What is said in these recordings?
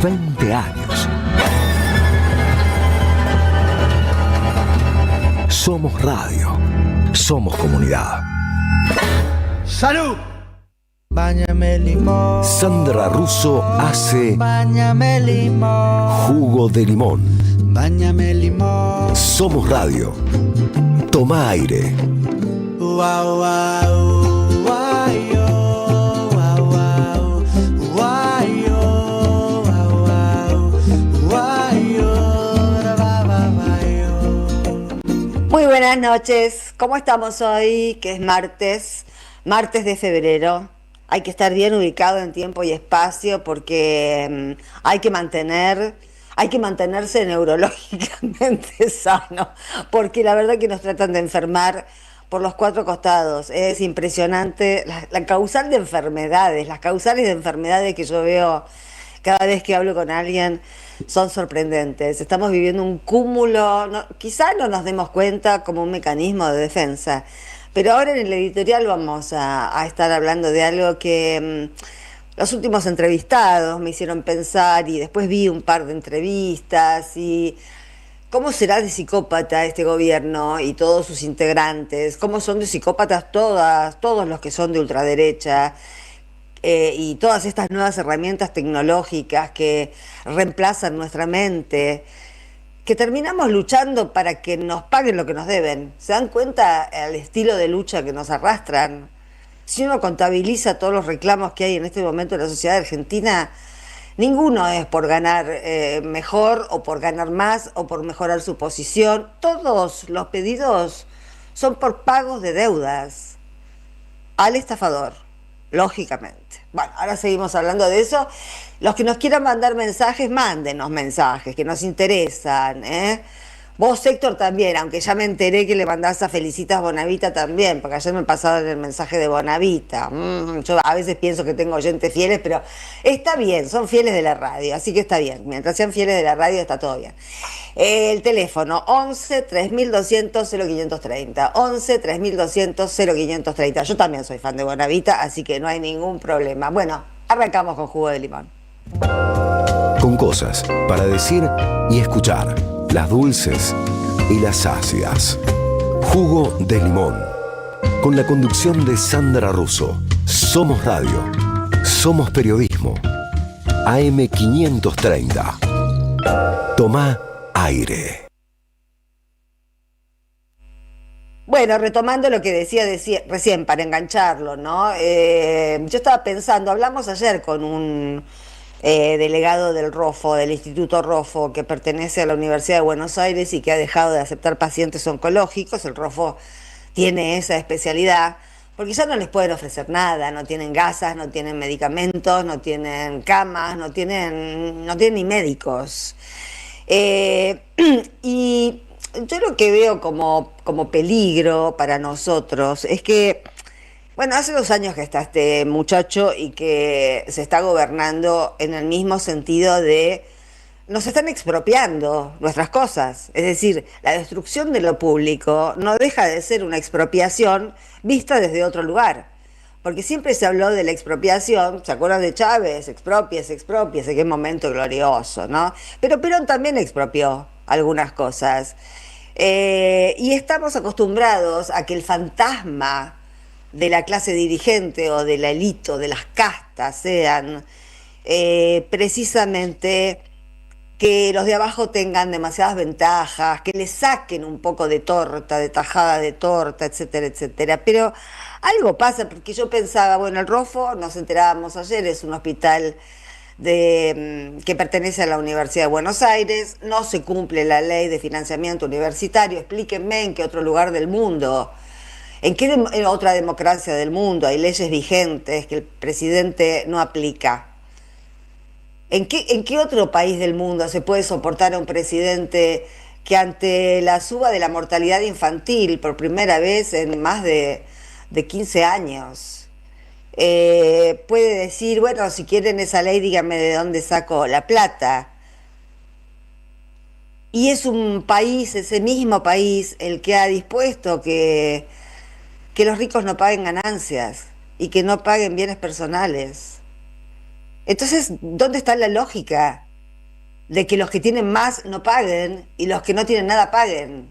20 años. Somos radio. Somos comunidad. ¡Salud! Báñame limón. Sandra Russo hace Báñame limón. jugo de limón. Báñame limón. Somos radio. Toma aire. Wow, wow, wow, yo, wow, wow, wow, yo, wow, wow, wow, yo, va, va, va, yo. Muy buenas noches, ¿cómo estamos hoy? Que es martes de febrero. Hay que estar bien ubicado en tiempo y espacio porque hay que mantenerse neurológicamente sano, porque la verdad que nos tratan de enfermar por los cuatro costados. Es impresionante las causales de enfermedades que yo veo cada vez que hablo con alguien son sorprendentes. Estamos viviendo un cúmulo, quizá no nos demos cuenta, como un mecanismo de defensa, pero ahora en el editorial vamos a estar hablando de algo que los últimos entrevistados me hicieron pensar, y después vi un par de entrevistas. Y ¿cómo será de psicópata este gobierno y todos sus integrantes? ¿Cómo son de psicópatas todos los que son de ultraderecha? Y todas estas nuevas herramientas tecnológicas que reemplazan nuestra mente, que terminamos luchando para que nos paguen lo que nos deben. ¿Se dan cuenta el estilo de lucha que nos arrastran? Si uno contabiliza todos los reclamos que hay en este momento en la sociedad argentina, ninguno es por ganar mejor o por ganar más o por mejorar su posición. Todos los pedidos son por pagos de deudas al estafador, lógicamente. Bueno, ahora seguimos hablando de eso. Los que nos quieran mandar mensajes, mándenos mensajes que nos interesan, ¿eh? Vos, Héctor, también, aunque ya me enteré que le mandás a Felicitas Bonavita también, porque ayer me pasaron el mensaje de Bonavita. Yo a veces pienso que tengo oyentes fieles, pero está bien, son fieles de la radio, así que está bien. Mientras sean fieles de la radio está todo bien. El teléfono 11 3200 0530, 11 3200 0530. Yo también soy fan de Bonavita, así que no hay ningún problema. Bueno, arrancamos con jugo de limón. Con cosas para decir y escuchar. Las dulces y las ácidas. Jugo de limón. Con la conducción de Sandra Russo. Somos radio. Somos periodismo. AM 530. Toma aire. Bueno, retomando lo que decía recién para engancharlo, ¿no? Yo estaba pensando, hablamos ayer con un delegado del ROFO, del Instituto ROFO, que pertenece a la Universidad de Buenos Aires y que ha dejado de aceptar pacientes oncológicos. El ROFO tiene esa especialidad porque ya no les pueden ofrecer nada, no tienen gasas, no tienen medicamentos, no tienen camas, no tienen ni médicos. Y yo lo que veo como peligro para nosotros es que, bueno, hace 2 años que está este muchacho y que se está gobernando en el mismo sentido de nos están expropiando nuestras cosas. Es decir, la destrucción de lo público no deja de ser una expropiación vista desde otro lugar. Porque siempre se habló de la expropiación, ¿se acuerdan de Chávez? Expropiese, qué momento glorioso, ¿no? Pero Perón también expropió algunas cosas. Y estamos acostumbrados a que el fantasma de la clase dirigente o de la élite o de las castas sean precisamente que los de abajo tengan demasiadas ventajas, que les saquen un poco de torta, de tajada de torta, etcétera, etcétera. Pero algo pasa, porque yo pensaba, bueno, el ROFO, nos enterábamos ayer, es un hospital que pertenece a la Universidad de Buenos Aires, no se cumple la ley de financiamiento universitario. Explíquenme en qué otro lugar del mundo, en qué otra democracia del mundo hay leyes vigentes que el presidente no aplica. ¿En qué otro país del mundo se puede soportar a un presidente que ante la suba de la mortalidad infantil por primera vez en más de 15 años puede decir, bueno, si quieren esa ley, díganme de dónde saco la plata? Y es un país, ese mismo país, el que ha dispuesto que los ricos no paguen ganancias y que no paguen bienes personales. Entonces, ¿dónde está la lógica? de que los que tienen más no paguen y los que no tienen nada paguen.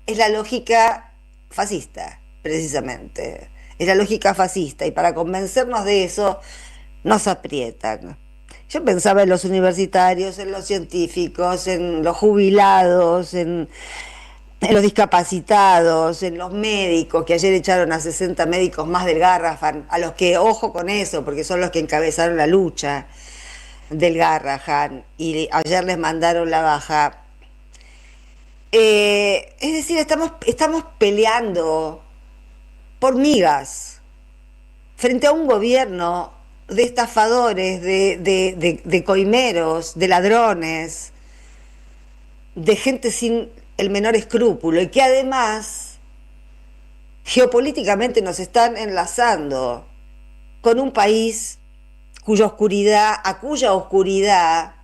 Es la lógica fascista, precisamente. Es la lógica fascista y para convencernos de eso nos aprietan. Yo pensaba en los universitarios, en los científicos, en los jubilados, en los discapacitados, en los médicos, que ayer echaron a 60 médicos más del Garrahan, a los que, ojo con eso, porque son los que encabezaron la lucha del Garrahan, y ayer les mandaron la baja. Es decir, estamos peleando por migas frente a un gobierno de estafadores, de coimeros, de ladrones, de gente sin el menor escrúpulo y que además geopolíticamente nos están enlazando con un país a cuya oscuridad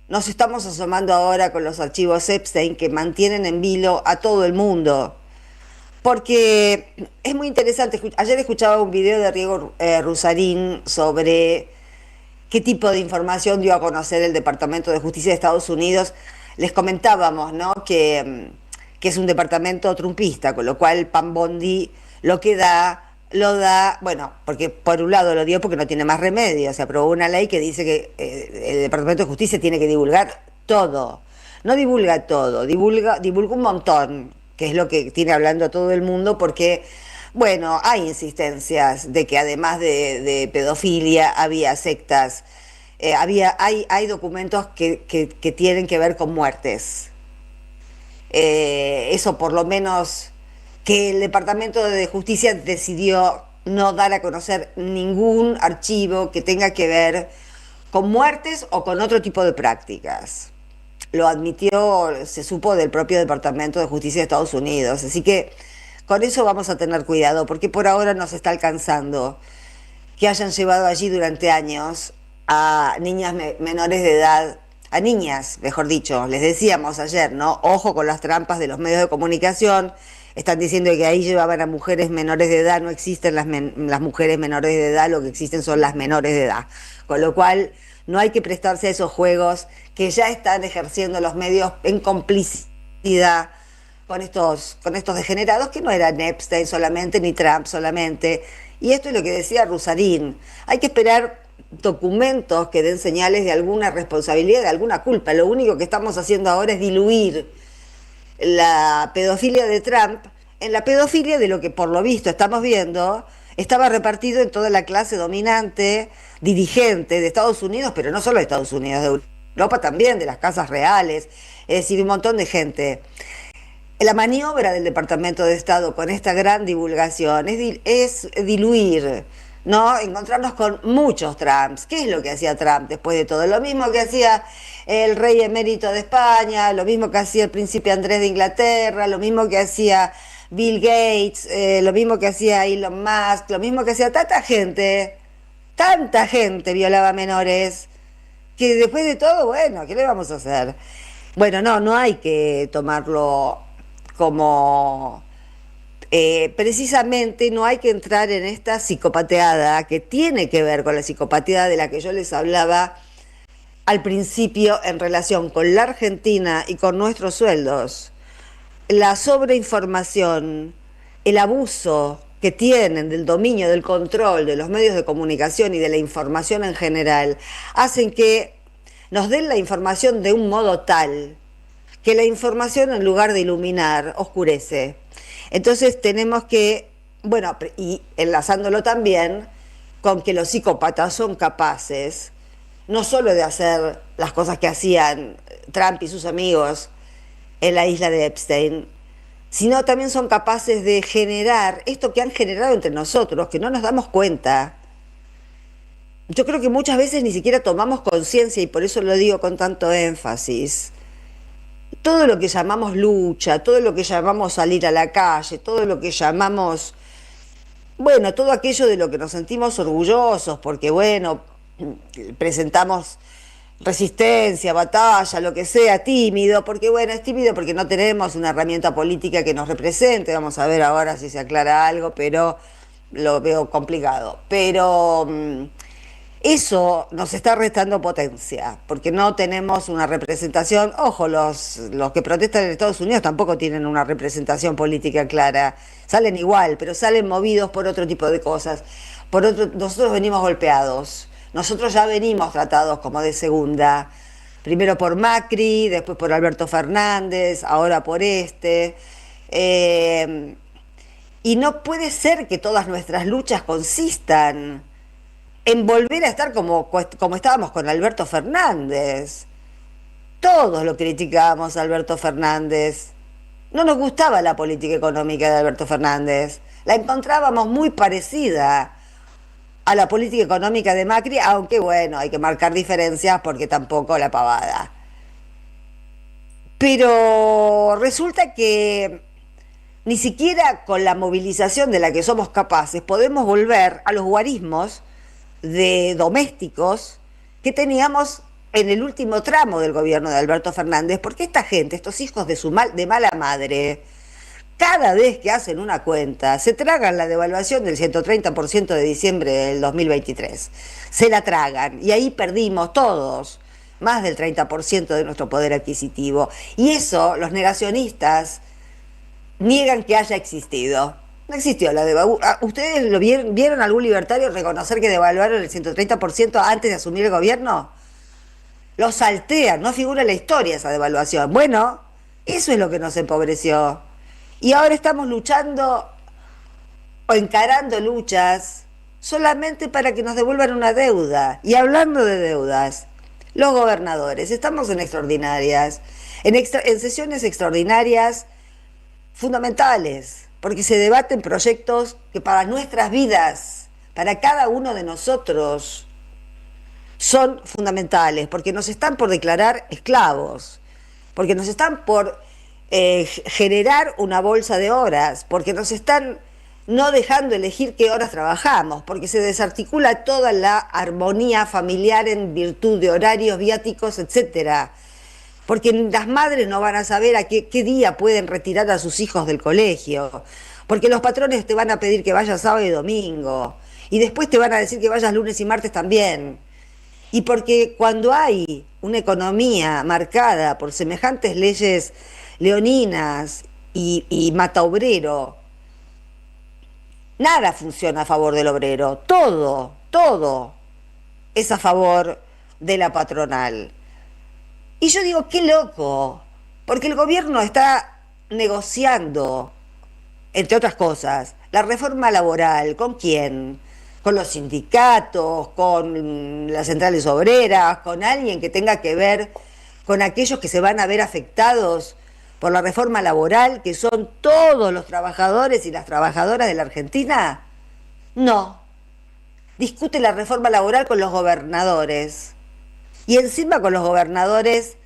nos estamos asomando ahora con los archivos Epstein que mantienen en vilo a todo el mundo. Porque es muy interesante, ayer escuchaba un video de Riego Rusarín sobre qué tipo de información dio a conocer el Departamento de Justicia de Estados Unidos. Les comentábamos, ¿no?, que es un departamento trumpista, con lo cual Pam Bondi lo que da, lo da, bueno, porque por un lado lo dio porque no tiene más remedio, se aprobó una ley que dice que el Departamento de Justicia tiene que divulgar todo. No divulga todo, divulga un montón, que es lo que tiene hablando todo el mundo, porque, bueno, hay insistencias de que además de pedofilia había sectas, hay documentos que tienen que ver con muertes. Eso por lo menos que el Departamento de Justicia decidió no dar a conocer ningún archivo que tenga que ver con muertes o con otro tipo de prácticas. Lo admitió, se supo del propio Departamento de Justicia de Estados Unidos. Así que con eso vamos a tener cuidado, porque por ahora nos está alcanzando que hayan llevado allí durante años a niñas menores de edad, a niñas, mejor dicho. Les decíamos ayer, ¿no? Ojo con las trampas de los medios de comunicación. Están diciendo que ahí llevaban a mujeres menores de edad. No existen las mujeres menores de edad, lo que existen son las menores de edad. Con lo cual no hay que prestarse a esos juegos que ya están ejerciendo los medios en complicidad con estos degenerados que no eran Epstein solamente, ni Trump solamente. Y esto es lo que decía Rusarín. Hay que esperar documentos que den señales de alguna responsabilidad, de alguna culpa. Lo único que estamos haciendo ahora es diluir la pedofilia de Trump en la pedofilia de lo que por lo visto estamos viendo estaba repartido en toda la clase dominante, dirigente de Estados Unidos, pero no solo de Estados Unidos, de Europa también, de las casas reales, es decir, un montón de gente. La maniobra del Departamento de Estado con esta gran divulgación es diluir, ¿no? Encontrarnos con muchos Trumps. ¿Qué es lo que hacía Trump después de todo? Lo mismo que hacía el rey emérito de España, lo mismo que hacía el príncipe Andrés de Inglaterra, lo mismo que hacía Bill Gates, lo mismo que hacía Elon Musk, lo mismo que hacía tanta gente violaba menores, que después de todo, bueno, ¿qué le vamos a hacer? Bueno, no hay que tomarlo como... precisamente no hay que entrar en esta psicopateada que tiene que ver con la psicopateada de la que yo les hablaba al principio en relación con la Argentina y con nuestros sueldos. La sobreinformación, el abuso que tienen del dominio, del control de los medios de comunicación y de la información en general, hacen que nos den la información de un modo tal que la información, en lugar de iluminar, oscurece. Entonces tenemos que, bueno, y enlazándolo también con que los psicópatas son capaces no solo de hacer las cosas que hacían Trump y sus amigos en la isla de Epstein, sino también son capaces de generar esto que han generado entre nosotros, que no nos damos cuenta. Yo creo que muchas veces ni siquiera tomamos conciencia, y por eso lo digo con tanto énfasis. Todo lo que llamamos lucha, todo lo que llamamos salir a la calle, todo lo que llamamos, bueno, todo aquello de lo que nos sentimos orgullosos, porque bueno, presentamos resistencia, batalla, lo que sea, tímido, porque bueno, es tímido porque no tenemos una herramienta política que nos represente. Vamos a ver ahora si se aclara algo, pero lo veo complicado. Pero Eso nos está restando potencia, porque no tenemos una representación. Ojo, los que protestan en Estados Unidos tampoco tienen una representación política clara. Salen igual, pero salen movidos por otro tipo de cosas. Nosotros venimos golpeados. Nosotros ya venimos tratados como de segunda. Primero por Macri, después por Alberto Fernández, ahora por este. Eh, y no puede ser que todas nuestras luchas consistan en volver a estar como estábamos con Alberto Fernández. Todos lo criticábamos a Alberto Fernández. No nos gustaba la política económica de Alberto Fernández. La encontrábamos muy parecida a la política económica de Macri, aunque bueno, hay que marcar diferencias porque tampoco la pavada. Pero resulta que ni siquiera con la movilización de la que somos capaces podemos volver a los guarismos de domésticos que teníamos en el último tramo del gobierno de Alberto Fernández, porque esta gente, estos hijos de mala madre, cada vez que hacen una cuenta, se tragan la devaluación del 130% de diciembre del 2023. Se la tragan y ahí perdimos todos más del 30% de nuestro poder adquisitivo. Y eso los negacionistas niegan que haya existido. No existió la devaluación. ¿Ustedes vieron algún libertario reconocer que devaluaron el 130% antes de asumir el gobierno? Lo saltean, no figura en la historia esa devaluación. Bueno, eso es lo que nos empobreció. Y ahora estamos luchando o encarando luchas solamente para que nos devuelvan una deuda. Y hablando de deudas, los gobernadores, estamos en extraordinarias, en sesiones extraordinarias fundamentales, porque se debaten proyectos que para nuestras vidas, para cada uno de nosotros, son fundamentales, porque nos están por declarar esclavos, porque nos están por generar una bolsa de horas, porque nos están no dejando elegir qué horas trabajamos, porque se desarticula toda la armonía familiar en virtud de horarios, viáticos, etcétera. Porque las madres no van a saber a qué día pueden retirar a sus hijos del colegio, porque los patrones te van a pedir que vayas sábado y domingo, y después te van a decir que vayas lunes y martes también. Y porque cuando hay una economía marcada por semejantes leyes leoninas y mata obrero, nada funciona a favor del obrero, todo es a favor de la patronal. Y yo digo, qué loco, porque el gobierno está negociando, entre otras cosas, la reforma laboral. ¿Con quién? Con los sindicatos, con las centrales obreras, con alguien que tenga que ver con aquellos que se van a ver afectados por la reforma laboral, que son todos los trabajadores y las trabajadoras de la Argentina. No, discute la reforma laboral con los gobernadores. Y encima con los gobernadores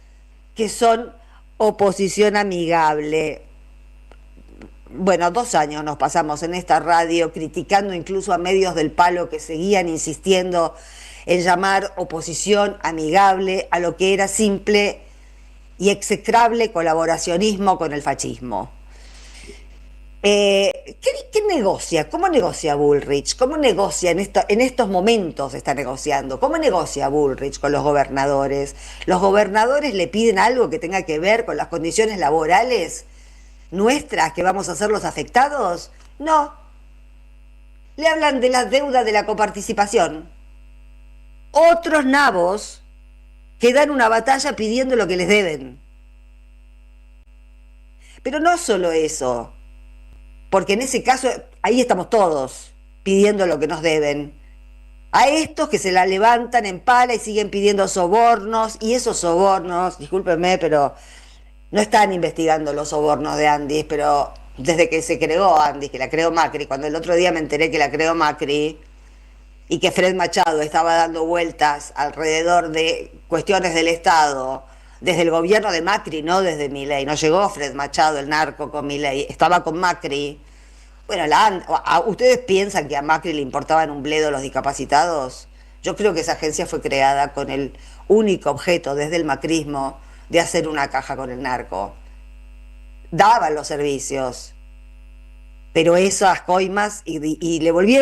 que son oposición amigable. Bueno, 2 años nos pasamos en esta radio criticando incluso a medios del palo que seguían insistiendo en llamar oposición amigable a lo que era simple y execrable colaboracionismo con el fascismo. ¿Qué negocia? ¿Cómo negocia Bullrich? ¿Cómo negocia en estos momentos está negociando? ¿Cómo negocia Bullrich con los gobernadores? ¿Los gobernadores le piden algo que tenga que ver con las condiciones laborales nuestras que vamos a ser los afectados? No. Le hablan de la deuda de la coparticipación. Otros nabos que dan una batalla pidiendo lo que les deben. Pero no solo eso, porque en ese caso ahí estamos todos pidiendo lo que nos deben. A estos que se la levantan en pala y siguen pidiendo sobornos, y esos sobornos, discúlpenme, pero no están investigando los sobornos de Andis, pero desde que se creó Andis, que la creó Macri, cuando el otro día me enteré que la creó Macri y que Fred Machado estaba dando vueltas alrededor de cuestiones del Estado, desde el gobierno de Macri, no desde Milei. No llegó Fred Machado, el narco, con Milei, estaba con Macri. Bueno, ¿ustedes piensan que a Macri le importaban un bledo los discapacitados? Yo creo que esa agencia fue creada con el único objeto, desde el macrismo, de hacer una caja con el narco. Daban los servicios, pero esas coimas,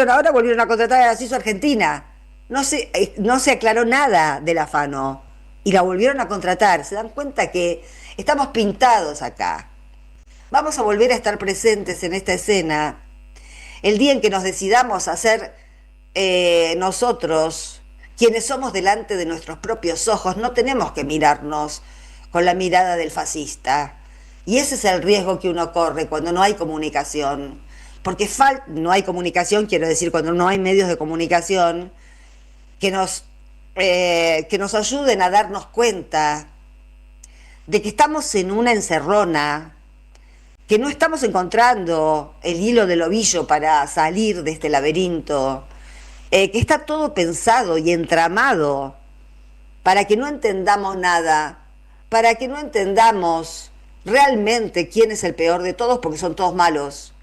ahora volvieron a contratar a la CISO Argentina, no se aclaró nada del afano y la volvieron a contratar. Se dan cuenta que estamos pintados acá. Vamos a volver a estar presentes en esta escena el día en que nos decidamos a ser nosotros quienes somos delante de nuestros propios ojos. No tenemos que mirarnos con la mirada del fascista. Y ese es el riesgo que uno corre cuando no hay comunicación. Porque no hay comunicación, quiero decir, cuando no hay medios de comunicación que que nos ayuden a darnos cuenta de que estamos en una encerrona, que no estamos encontrando el hilo del ovillo para salir de este laberinto, que está todo pensado y entramado para que no entendamos nada, para que no entendamos realmente quién es el peor de todos, porque son todos malos,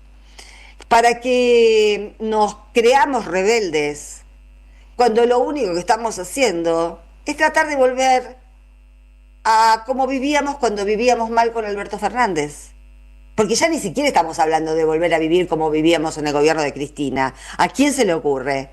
para que nos creamos rebeldes, cuando lo único que estamos haciendo es tratar de volver a como vivíamos cuando vivíamos mal con Alberto Fernández. Porque ya ni siquiera estamos hablando de volver a vivir como vivíamos en el gobierno de Cristina. ¿A quién se le ocurre?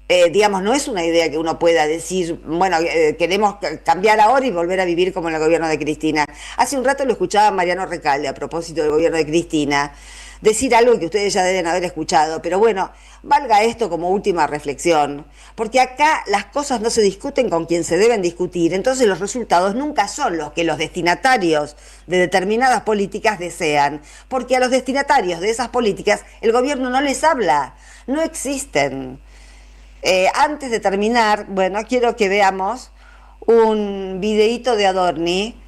Digamos, no es una idea que uno pueda decir, bueno, queremos cambiar ahora y volver a vivir como en el gobierno de Cristina. Hace un rato lo escuchaba Mariano Recalde a propósito del gobierno de Cristina, decir algo que ustedes ya deben haber escuchado, pero bueno, valga esto como última reflexión, porque acá las cosas no se discuten con quien se deben discutir, entonces los resultados nunca son los que los destinatarios de determinadas políticas desean, porque a los destinatarios de esas políticas el gobierno no les habla, no existen. Antes de terminar, bueno, quiero que veamos un videíto de Adorni,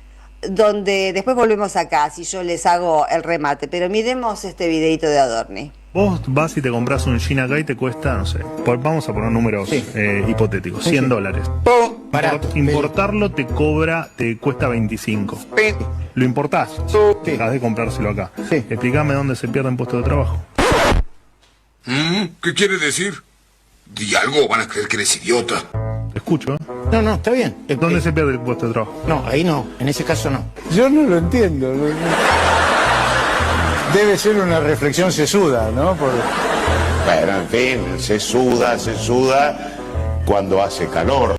donde después volvemos acá, si yo les hago el remate, pero miremos este videíto de Adorni. Vos vas y te compras un jean acá y te cuesta, no sé, vamos a poner números Sí. hipotéticos, Sí, sí. $100. Barato. Importarlo te cuesta 25. Lo importás, Sí. dejás de comprárselo acá. Sí. Explícame dónde se pierden puestos de trabajo. ¿Qué quiere decir? Di algo o van a creer que eres idiota. Te escucho, ¿eh? No, está bien. ¿Dónde se pierde el puesto de trabajo? No, ahí no. En ese caso no. Yo no lo entiendo. Debe ser una reflexión sesuda, ¿no? Bueno, en fin, se suda cuando hace calor.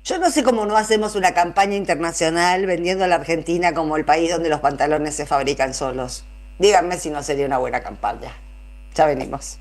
Yo no sé cómo no hacemos una campaña internacional vendiendo a la Argentina como el país donde los pantalones se fabrican solos. Díganme si no sería una buena campaña. Ya venimos.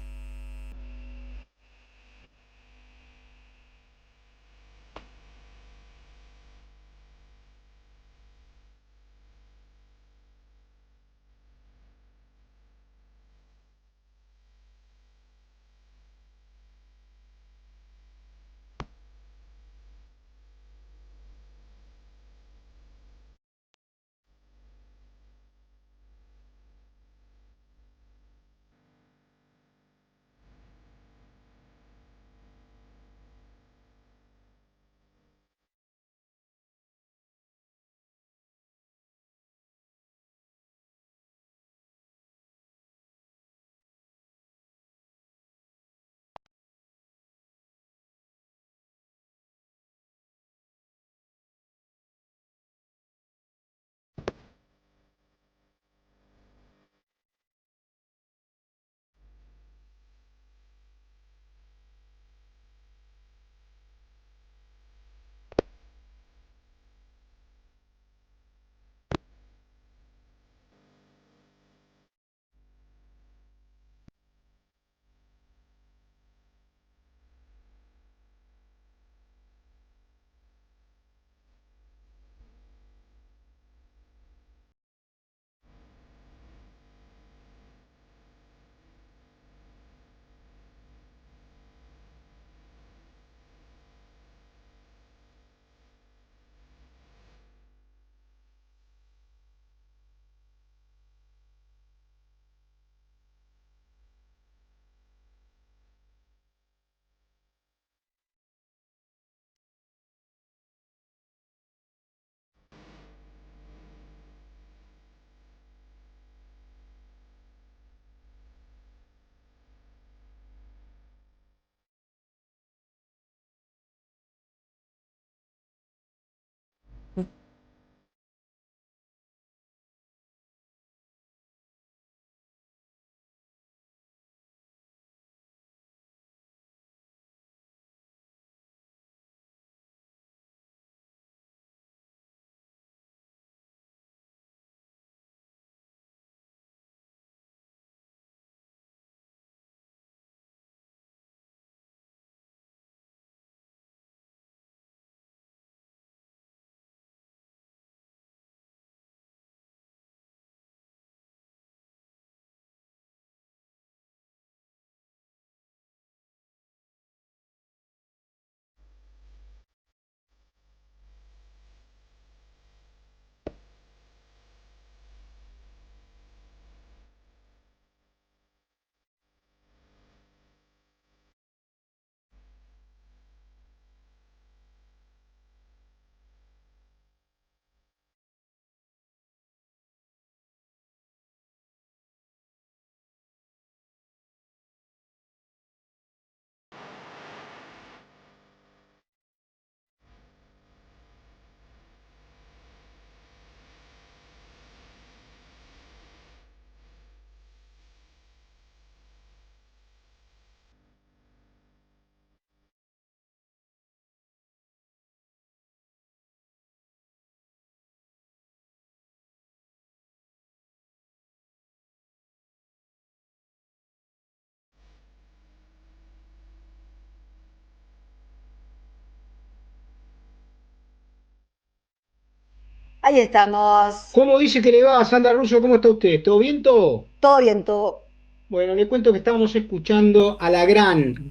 Ahí estamos. ¿Cómo dice que le va, Sandra Russo? ¿Cómo está usted? ¿Todo bien todo? Todo bien, todo. Bueno, le cuento que estamos escuchando a la gran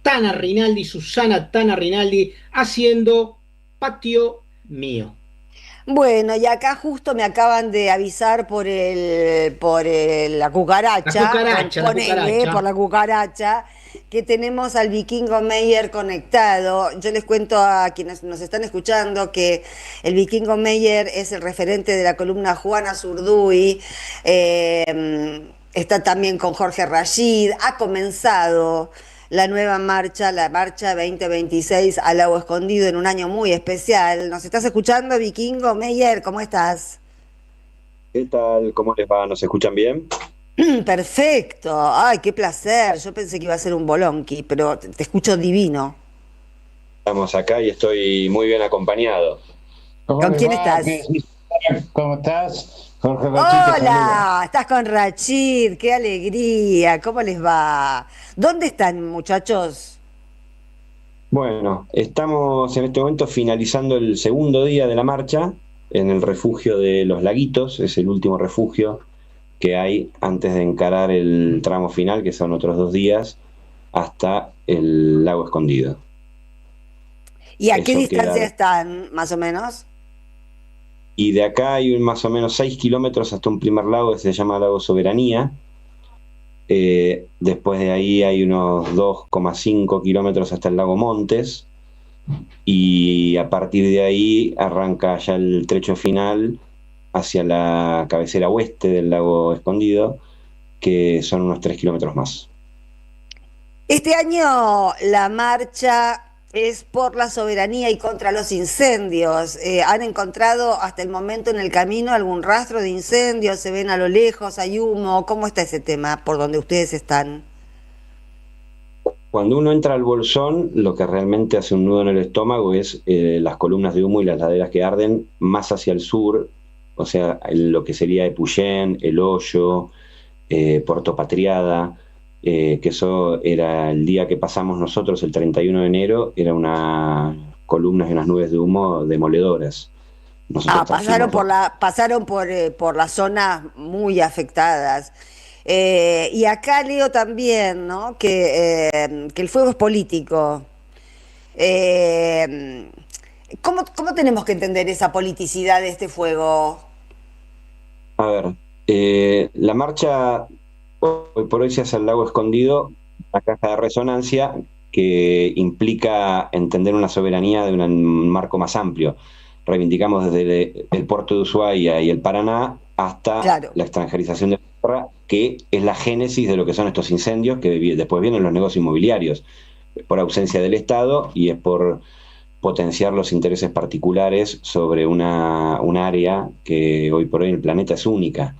Tana Rinaldi, Susana Tana Rinaldi, haciendo Patio Mío. Bueno, y acá justo me acaban de avisar la cucaracha. La cucaracha, la Ponele, cucaracha. por la cucaracha, que tenemos al Vikingo Meyer conectado. Yo les cuento a quienes nos están escuchando que el Vikingo Meyer es el referente de la columna Juana Zurduy. Está también con Jorge Rashid. Ha comenzado la nueva marcha, la marcha 2026 al Lago Escondido en un año muy especial. ¿Nos estás escuchando, Vikingo Meyer? ¿Cómo estás? ¿Qué tal? ¿Cómo les va? ¿Nos escuchan bien? Perfecto. Ay, qué placer. Yo pensé que iba a ser un bolonqui, pero te escucho divino. Estamos acá y estoy muy bien acompañado. ¿Con quién estás? ¿Cómo estás? Jorge Rachid te saluda. Hola, estás con Rachid, qué alegría, ¿cómo les va? ¿Dónde están, muchachos? Bueno, estamos en este momento finalizando el segundo día de la marcha en el refugio de Los Laguitos. Es el último refugio que hay antes de encarar el tramo final, que son otros 2 días, hasta el Lago Escondido. ¿Y a qué Eso distancia queda- están, más o menos? Y de acá hay más o menos 6 kilómetros hasta un primer lago que se llama Lago Soberanía. Después de ahí hay unos 2,5 kilómetros hasta el Lago Montes. Y a partir de ahí arranca ya el trecho final hacia la cabecera oeste del Lago Escondido, que son unos 3 kilómetros más. Este año la marcha es por la soberanía y contra los incendios. ¿Han encontrado hasta el momento en el camino algún rastro de incendios? ¿Se ven a lo lejos? ¿Hay humo? ¿Cómo está ese tema por donde ustedes están? Cuando uno entra al Bolsón, lo que realmente hace un nudo en el estómago es las columnas de humo y las laderas que arden más hacia el sur, o sea, lo que sería Epuyén, El Hoyo, Puerto Patriada, que eso era el día que pasamos nosotros, el 31 de enero, era unas columnas y unas nubes de humo demoledoras. Nosotros Pasaron trajimos- por las zonas muy afectadas. Y acá leo también, ¿no? que el fuego es político. ¿Cómo tenemos que entender esa politicidad de este fuego? A ver, la marcha hoy por hoy se hace al Lago Escondido, una caja de resonancia que implica entender una soberanía de un marco más amplio. Reivindicamos desde el puerto de Ushuaia y el Paraná hasta Claro. la extranjerización de la tierra, que es la génesis de lo que son estos incendios, que después vienen los negocios inmobiliarios, por ausencia del Estado y es por potenciar los intereses particulares sobre un área que hoy por hoy en el planeta es única.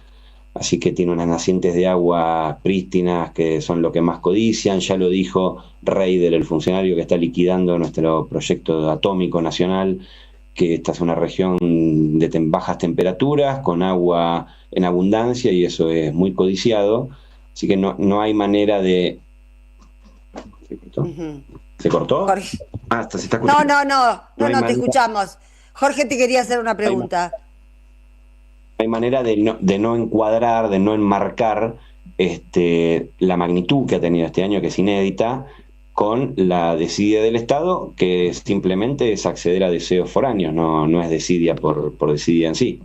Así que tiene unas nacientes de agua prístinas que son lo que más codician. Ya lo dijo Reider, el funcionario que está liquidando nuestro proyecto atómico nacional, que esta es una región de bajas temperaturas, con agua en abundancia, y eso es muy codiciado. Así que no hay manera de... ¿Se cortó? Ujú. ¿Se cortó? Jorge. Se está No, escuchando. No hay te manera. escuchamos. Jorge te quería hacer una pregunta. No hay manera de no encuadrar, de no enmarcar la magnitud que ha tenido este año, que es inédita, con la desidia del Estado, que simplemente es acceder a deseos foráneos, no es desidia por desidia en sí.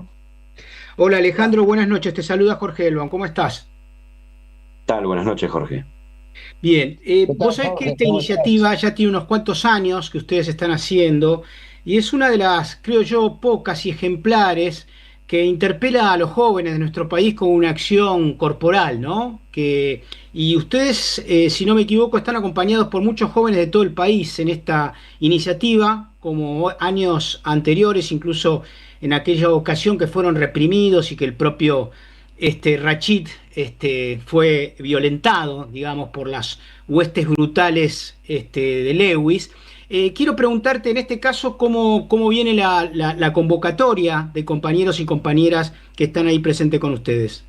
Hola Alejandro, buenas noches, te saluda Jorge Elban, ¿cómo estás? Tal, buenas noches, Jorge. Bien, tal, vos sabés Jorge? que esta ¿Cómo iniciativa ya tiene unos cuantos años que ustedes están haciendo y es una de las, creo yo, pocas y ejemplares que interpela a los jóvenes de nuestro país con una acción corporal, ¿no? Y ustedes, si no me equivoco, están acompañados por muchos jóvenes de todo el país en esta iniciativa, como años anteriores, incluso en aquella ocasión que fueron reprimidos y que el propio Rachid fue violentado, digamos, por las huestes brutales de Lewis. Quiero preguntarte en este caso cómo viene la convocatoria de compañeros y compañeras que están ahí presentes con ustedes.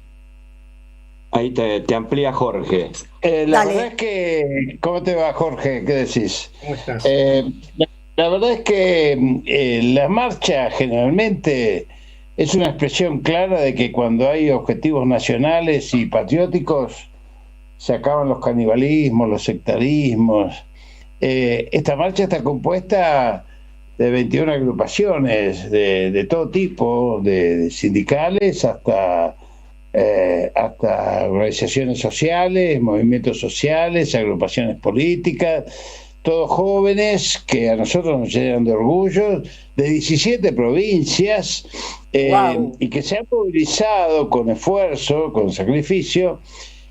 Ahí te amplía La Dale. verdad es que, ¿cómo te va, Jorge? ¿Qué decís? ¿Cómo estás? La verdad es que la marcha generalmente es una expresión clara de que cuando hay objetivos nacionales y patrióticos se acaban los canibalismos, los sectarismos. Esta marcha está compuesta de 21 agrupaciones de todo tipo, de sindicales hasta organizaciones sociales, movimientos sociales, agrupaciones políticas, todos jóvenes que a nosotros nos llenan de orgullo, de 17 provincias, Wow. y que se han movilizado con esfuerzo, con sacrificio,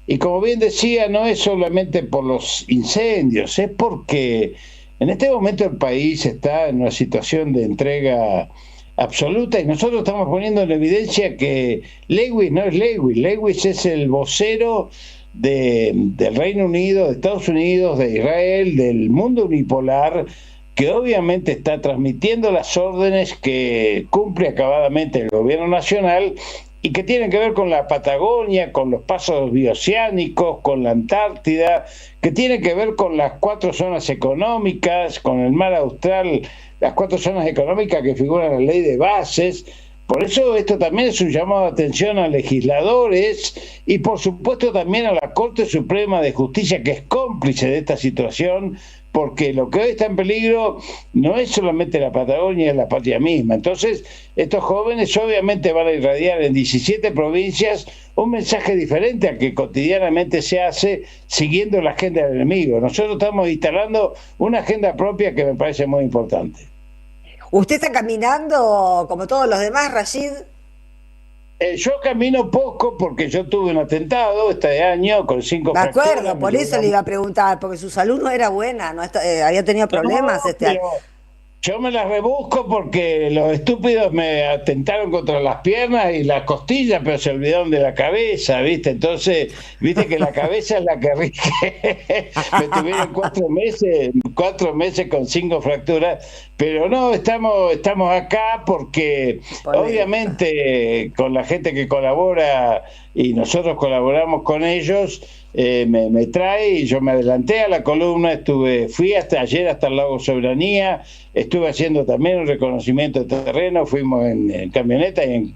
y como bien decía, no es solamente por los incendios, es porque en este momento el país está en una situación de entrega absoluta y nosotros estamos poniendo en evidencia que Lewis no es Lewis, Lewis es el vocero del Reino Unido, de Estados Unidos, de Israel, del mundo unipolar, que obviamente está transmitiendo las órdenes que cumple acabadamente el gobierno nacional y que tienen que ver con la Patagonia, con los pasos bioceánicos, con la Antártida, que tienen que ver con las 4 zonas económicas, con el mar austral, las 4 zonas económicas que figuran en la ley de bases. Por eso esto también es un llamado de atención a legisladores y por supuesto también a la Corte Suprema de Justicia, que es cómplice de esta situación, porque lo que hoy está en peligro no es solamente la Patagonia, es la patria misma. Entonces, estos jóvenes obviamente van a irradiar en 17 provincias un mensaje diferente al que cotidianamente se hace siguiendo la agenda del enemigo. Nosotros estamos instalando una agenda propia que me parece muy importante. ¿Usted está caminando como todos los demás, Rashid? Yo camino poco porque yo tuve un atentado este año con 5 Me acuerdo, fracturas. por eso le iba a preguntar, porque su salud no era buena, no había tenido problemas No, este año. pero yo me las rebusco porque los estúpidos me atentaron contra las piernas y las costillas, pero se olvidaron de la cabeza, ¿viste? Entonces, viste que la cabeza es la que rige. Me tuvieron 4 meses con 5 fracturas, pero no, estamos acá porque obviamente con la gente que colabora y nosotros colaboramos con ellos, me trae y yo me adelanté a la columna, fui hasta ayer hasta el lago Soberanía, estuve haciendo también un reconocimiento de terreno, fuimos en camioneta y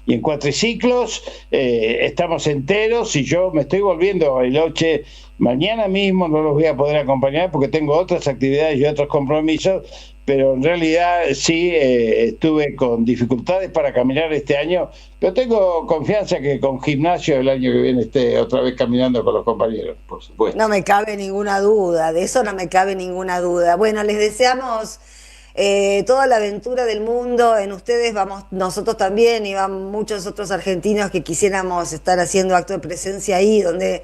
en cuatriciclos, estamos enteros y yo me estoy volviendo a Bariloche. Mañana mismo no los voy a poder acompañar porque tengo otras actividades y otros compromisos, pero en realidad sí estuve con dificultades para caminar este año, pero tengo confianza que con gimnasio el año que viene esté otra vez caminando con los compañeros, por supuesto. No me cabe ninguna duda, de eso no me cabe ninguna duda. Bueno, les deseamos toda la aventura del mundo, en ustedes vamos nosotros también y van muchos otros argentinos que quisiéramos estar haciendo acto de presencia ahí, donde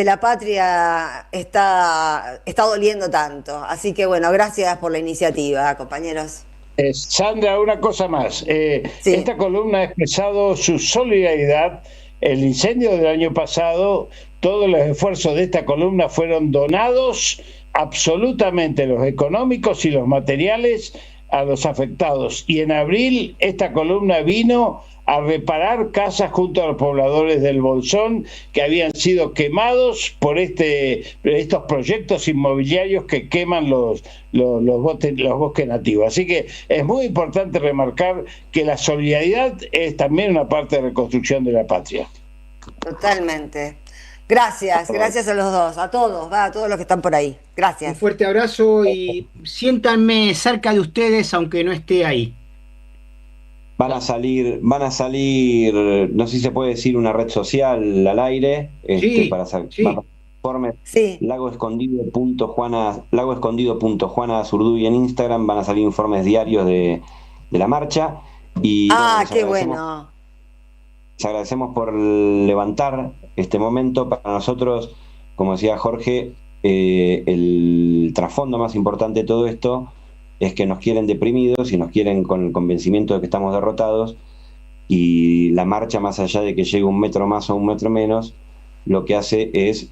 la patria está doliendo tanto. Así que bueno, gracias por la iniciativa, compañeros. Sandra, una cosa más. Sí. Esta columna ha expresado su solidaridad. El incendio del año pasado, todos los esfuerzos de esta columna fueron donados, absolutamente los económicos y los materiales, a los afectados. Y en abril esta columna vino a reparar casas junto a los pobladores del Bolsón que habían sido quemados por estos proyectos inmobiliarios que queman los bosques nativos. Así que es muy importante remarcar que la solidaridad es también una parte de reconstrucción de la patria. Totalmente. Gracias a los dos, a todos los que están por ahí. Un Gracias. fuerte abrazo y siéntanme cerca de ustedes aunque no esté ahí. Van a salir, no sé si se puede decir una red social al aire, Sí, para sacar sí. informes. Sí. lagoescondido.juana Azurduy en Instagram, van a salir informes diarios de la marcha. Y Ah, les qué agradecemos- bueno. Les agradecemos por levantar este momento. Para nosotros, como decía Jorge, el trasfondo más importante de todo esto es que nos quieren deprimidos y nos quieren con el convencimiento de que estamos derrotados, y la marcha, más allá de que llegue un metro más o un metro menos, lo que hace es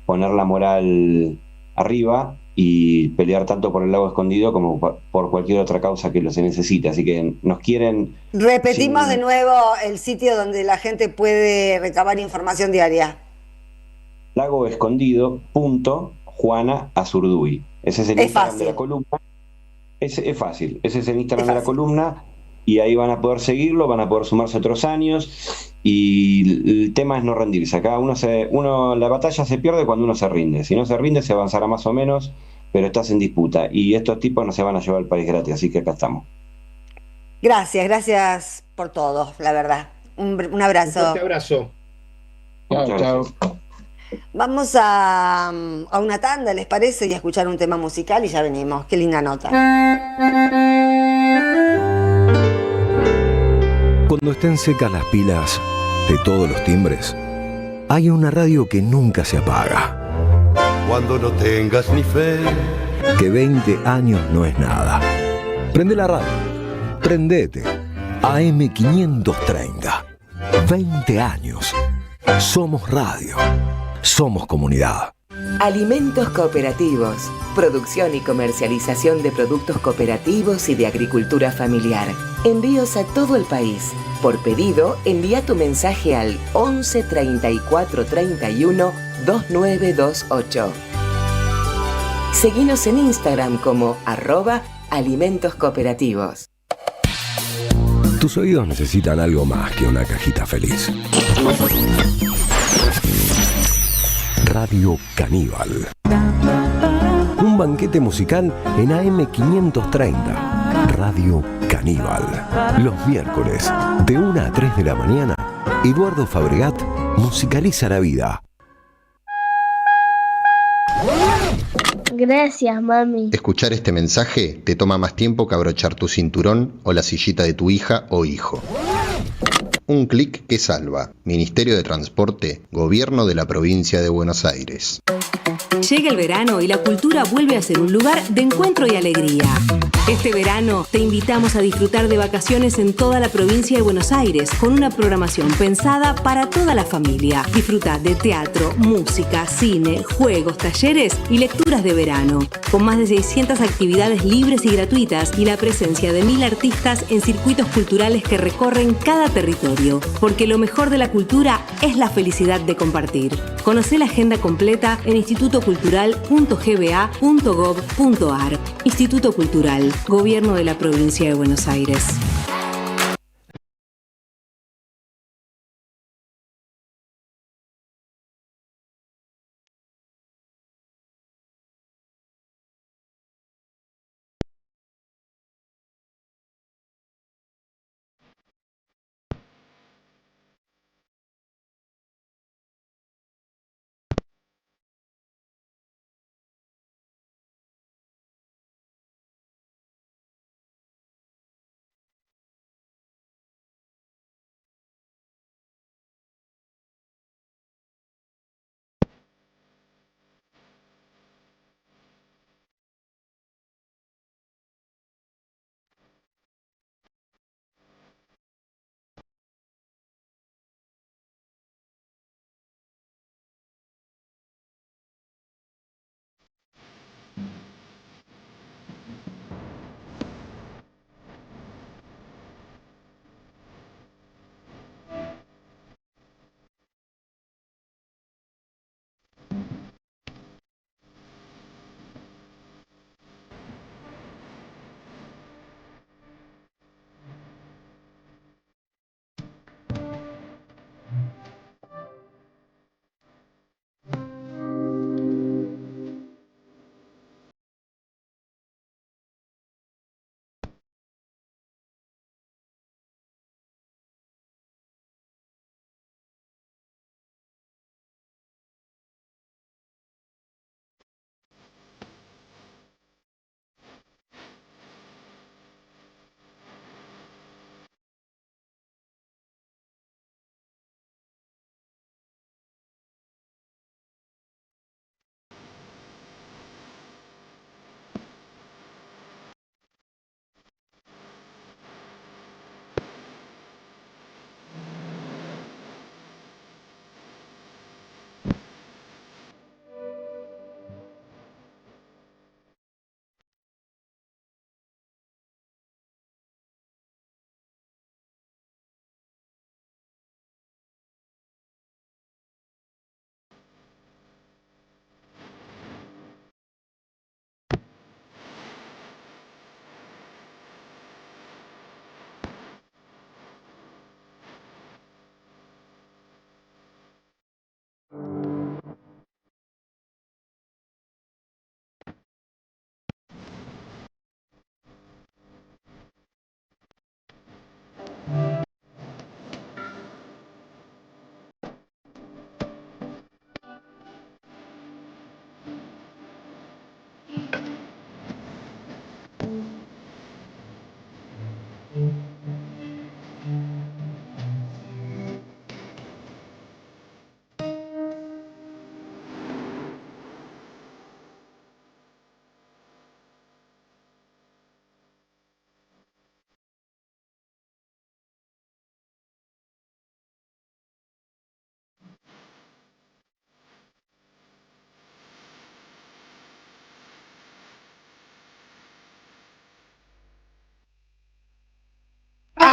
poner la moral arriba y pelear tanto por el lago escondido como por cualquier otra causa que lo se necesite. Así que nos quieren. Repetimos Sí. de nuevo el sitio donde la gente puede recabar información diaria. lagoescondido.juana Azurduy. Ese es el Es Instagram de la fácil, columna. Es fácil, ese es el es Instagram de la fácil. columna y ahí van a poder seguirlo, van a poder sumarse otros años y el tema es no rendirse. Acá la batalla se pierde cuando uno se rinde. Si no se rinde se avanzará más o menos, pero estás en disputa y estos tipos no se van a llevar el país gratis, así que acá estamos. Gracias, gracias por todo, la verdad. Un Un fuerte abrazo. abrazo. Chao, Muchas chao. gracias. Vamos a una tanda, ¿les parece? Y a escuchar un tema musical y ya venimos. Qué linda nota. Cuando estén secas las pilas de todos los timbres, hay una radio que nunca se apaga. Cuando no tengas ni fe, Que 20 años no es nada. Prende la radio. Prendete. AM530. 20 años. Somos radio. Somos comunidad. Alimentos cooperativos. Producción y comercialización de productos cooperativos y de agricultura familiar. Envíos a todo el país. Por pedido, envía tu mensaje al 11 34 31 2928. Seguinos en Instagram como @alimentos cooperativos. Tus oídos necesitan algo más que una cajita feliz. Radio Caníbal. Un banquete musical en AM530. Radio Caníbal. Los miércoles, de 1 a 3 de la mañana, Eduardo Fabregat musicaliza la vida. Gracias, mami. Escuchar este mensaje te toma más tiempo que abrochar tu cinturón o la sillita de tu hija o hijo. Un clic que salva. Ministerio de Transporte, Gobierno de la Provincia de Buenos Aires. Llega el verano y la cultura vuelve a ser un lugar de encuentro y alegría. Este verano te invitamos a disfrutar de vacaciones en toda la provincia de Buenos Aires con una programación pensada para toda la familia. Disfruta de teatro, música, cine, juegos, talleres y lecturas de verano. Con más de 600 actividades libres y gratuitas y la presencia de 1000 artistas en circuitos culturales que recorren cada territorio. Porque lo mejor de la cultura es la felicidad de compartir. Conocé la agenda completa en institutocultural.gba.gov.ar. Instituto Cultural, Gobierno de la Provincia de Buenos Aires.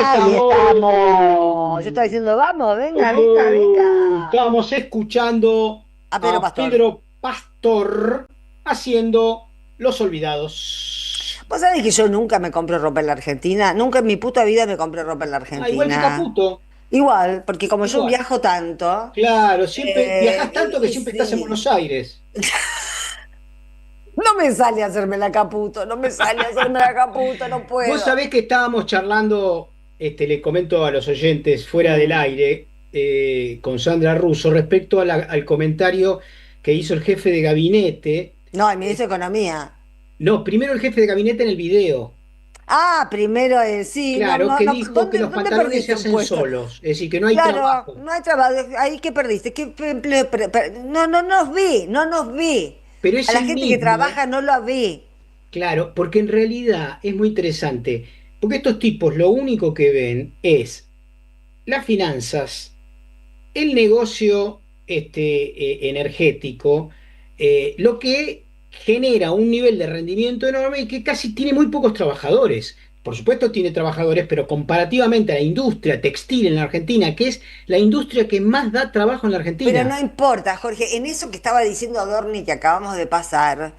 Ahí estamos. Yo estaba diciendo, vamos, venga, venga, venga. Estábamos escuchando A Pedro Pastor. Pedro Pastor haciendo Los Olvidados. Vos sabés que yo nunca me compré ropa en la Argentina. Nunca en mi puta vida me compré ropa en la Argentina. Igual que Caputo. Igual, porque como yo Igual. viajo tanto. Claro, siempre viajas tanto que siempre sí. estás en Buenos Aires. No me sale a hacerme la Caputo, no me sale a hacerme la Caputo, no puedo. Vos sabés que estábamos charlando, le comento a los oyentes fuera del aire, con Sandra Russo, respecto al comentario que hizo el jefe de gabinete. No, el ministro de Economía. No, primero el jefe de gabinete en el video. Ah, primero sí. Claro, no, que no, dijo ¿dónde- que los dónde pantalones perdiste se un hacen puesto? solos. Es decir, que no hay Claro, trabajo. no hay trabajo. Ahí qué perdiste, qué empleo. No nos vi. Pero es A la el gente que mismo. trabaja no lo vi. Claro, porque en realidad es muy interesante. Porque estos tipos lo único que ven es las finanzas, el negocio energético, lo que genera un nivel de rendimiento enorme y que casi tiene muy pocos trabajadores. Por supuesto tiene trabajadores, pero comparativamente a la industria textil en la Argentina, que es la industria que más da trabajo en la Argentina. Pero no importa, Jorge, en eso que estaba diciendo Adorni que acabamos de pasar,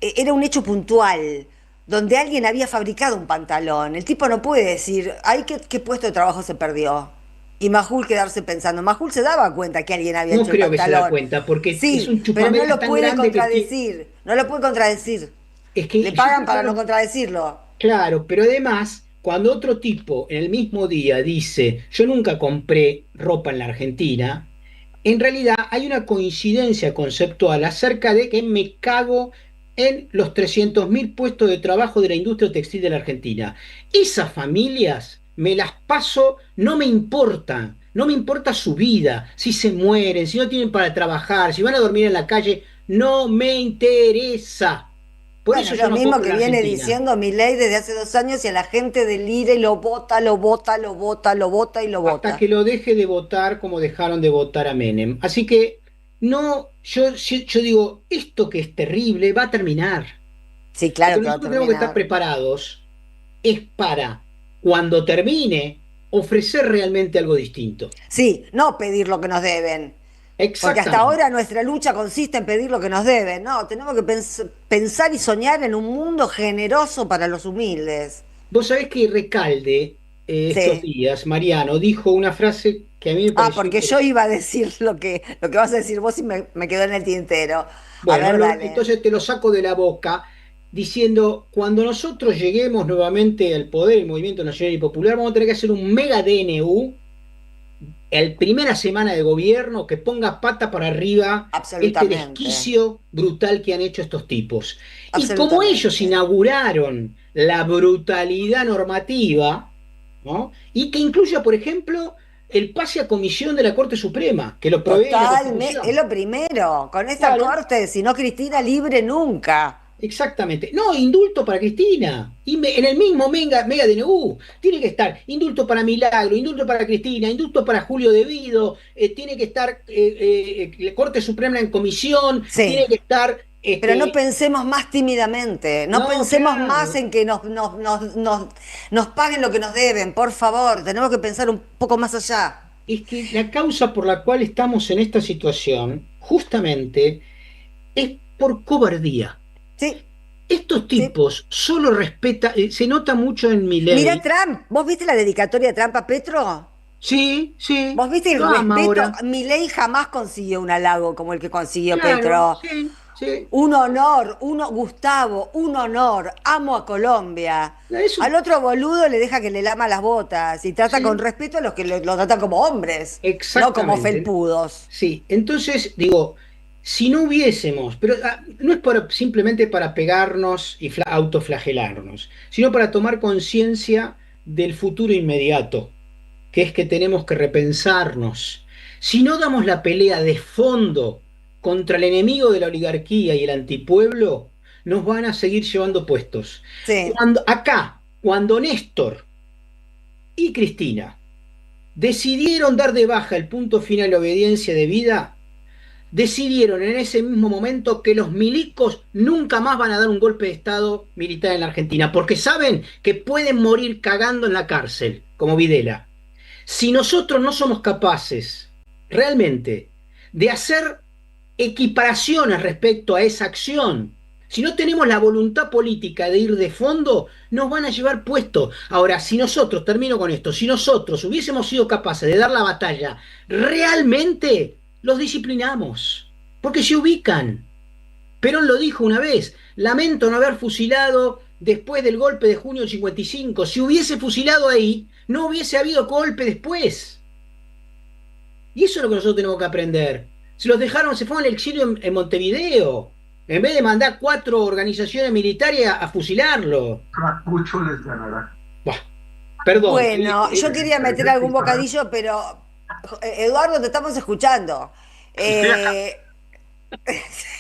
era un hecho puntual, donde alguien había fabricado un pantalón. El tipo no puede decir, ay, ¿qué puesto de trabajo se perdió? Y Majul quedarse pensando. Majul se daba cuenta que alguien había No hecho el creo que se pantalón. da cuenta, porque Sí, es un pero chupamela no lo tan puede grande que contradecir. No lo puede contradecir. es que Le yo pagan creo para que no contradecirlo. Claro, pero además, cuando otro tipo en el mismo día dice, yo nunca compré ropa en la Argentina, en realidad hay una coincidencia conceptual acerca de que me cago en los 300.000 puestos de trabajo de la industria textil de la Argentina. Esas familias me las paso, no me importan, no me importa su vida, si se mueren, si no tienen para trabajar, si van a dormir en la calle, no me interesa. Por Bueno, eso es yo lo no mismo compro que en viene Argentina. diciendo Milei desde hace 2 años y a la gente delira y lo vota, lo vota, lo vota, lo vota y lo Hasta vota. que lo deje de votar como dejaron de votar a Menem. Así que no, yo digo, esto que es terrible va a terminar. Sí, claro Lo que que va a nosotros tenemos que estar terminar. preparados es para, cuando termine, ofrecer realmente algo distinto. Sí, no pedir lo que nos deben. Porque hasta Exactamente. ahora nuestra lucha consiste en pedir lo que nos deben. No, tenemos que pensar y soñar en un mundo generoso para los humildes. Vos sabés que Recalde, estos Sí. días, Mariano, dijo una frase que a mí me Ah, pareció porque yo iba a decir lo que vas a decir vos y me quedó en el tintero. Bueno, A ver, dale. entonces te lo saco de la boca diciendo, cuando nosotros lleguemos nuevamente al poder, el Movimiento Nacional y Popular, vamos a tener que hacer un mega DNU, el primera semana de gobierno, que ponga pata para arriba este Absolutamente. desquicio brutal que han hecho estos tipos. Y como Absolutamente. ellos inauguraron la brutalidad normativa, ¿no? Y que incluya, por ejemplo, el pase a comisión de la Corte Suprema, que lo provee la Totalmente, Constitución. es lo primero. Con esta Claro. corte, si no Cristina libre nunca. Exactamente. No, indulto para Cristina. Y en el mismo mega DNU tiene que estar indulto para Milagro, indulto para Cristina, indulto para Julio Devido, tiene que estar la Corte Suprema en comisión, Sí. tiene que estar... Pero no pensemos más tímidamente, no No, pensemos claro. más en que nos paguen lo que nos deben, por favor, tenemos que pensar un poco más allá. Es que la causa por la cual estamos en esta situación, justamente, es por cobardía. Sí. Estos tipos solo respetan, se nota mucho en Milei. Mira Trump, ¿vos viste la dedicatoria de Trump a Petro? Sí, sí. ¿Vos viste el Lo ama respeto? ahora. Milei jamás consiguió un halago como el que consiguió Claro, Petro. sí, sí. Un honor, Gustavo, un honor, amo a Colombia. Eso- Al otro boludo le deja que le lama las botas y trata Sí. con respeto a los que lo tratan como hombres, no como Exactamente. felpudos. Sí, entonces digo, si no hubiésemos, pero no es simplemente para pegarnos y autoflagelarnos, sino para tomar conciencia del futuro inmediato, que es que tenemos que repensarnos. Si no damos la pelea de fondo contra el enemigo de la oligarquía y el antipueblo, nos van a seguir llevando puestos. Sí. Cuando Néstor y Cristina decidieron dar de baja el punto final de obediencia de vida, decidieron en ese mismo momento que los milicos nunca más van a dar un golpe de Estado militar en la Argentina, porque saben que pueden morir cagando en la cárcel, como Videla. Si nosotros no somos capaces realmente de hacer equiparaciones respecto a esa acción, si no tenemos la voluntad política de ir de fondo, nos van a llevar puesto. Ahora, si nosotros, termino con esto, si nosotros hubiésemos sido capaces de dar la batalla realmente, los disciplinamos, porque se ubican. Perón lo dijo una vez: lamento no haber fusilado después del golpe de junio del 55. Si hubiese fusilado ahí, no hubiese habido golpe después. Y eso es lo que nosotros tenemos que aprender. Se los dejaron, se fueron al exilio en Montevideo, en vez de mandar 4 organizaciones militares a fusilarlo. Perdón. Bueno, yo quería meter algún bocadillo, pero Eduardo, te estamos escuchando.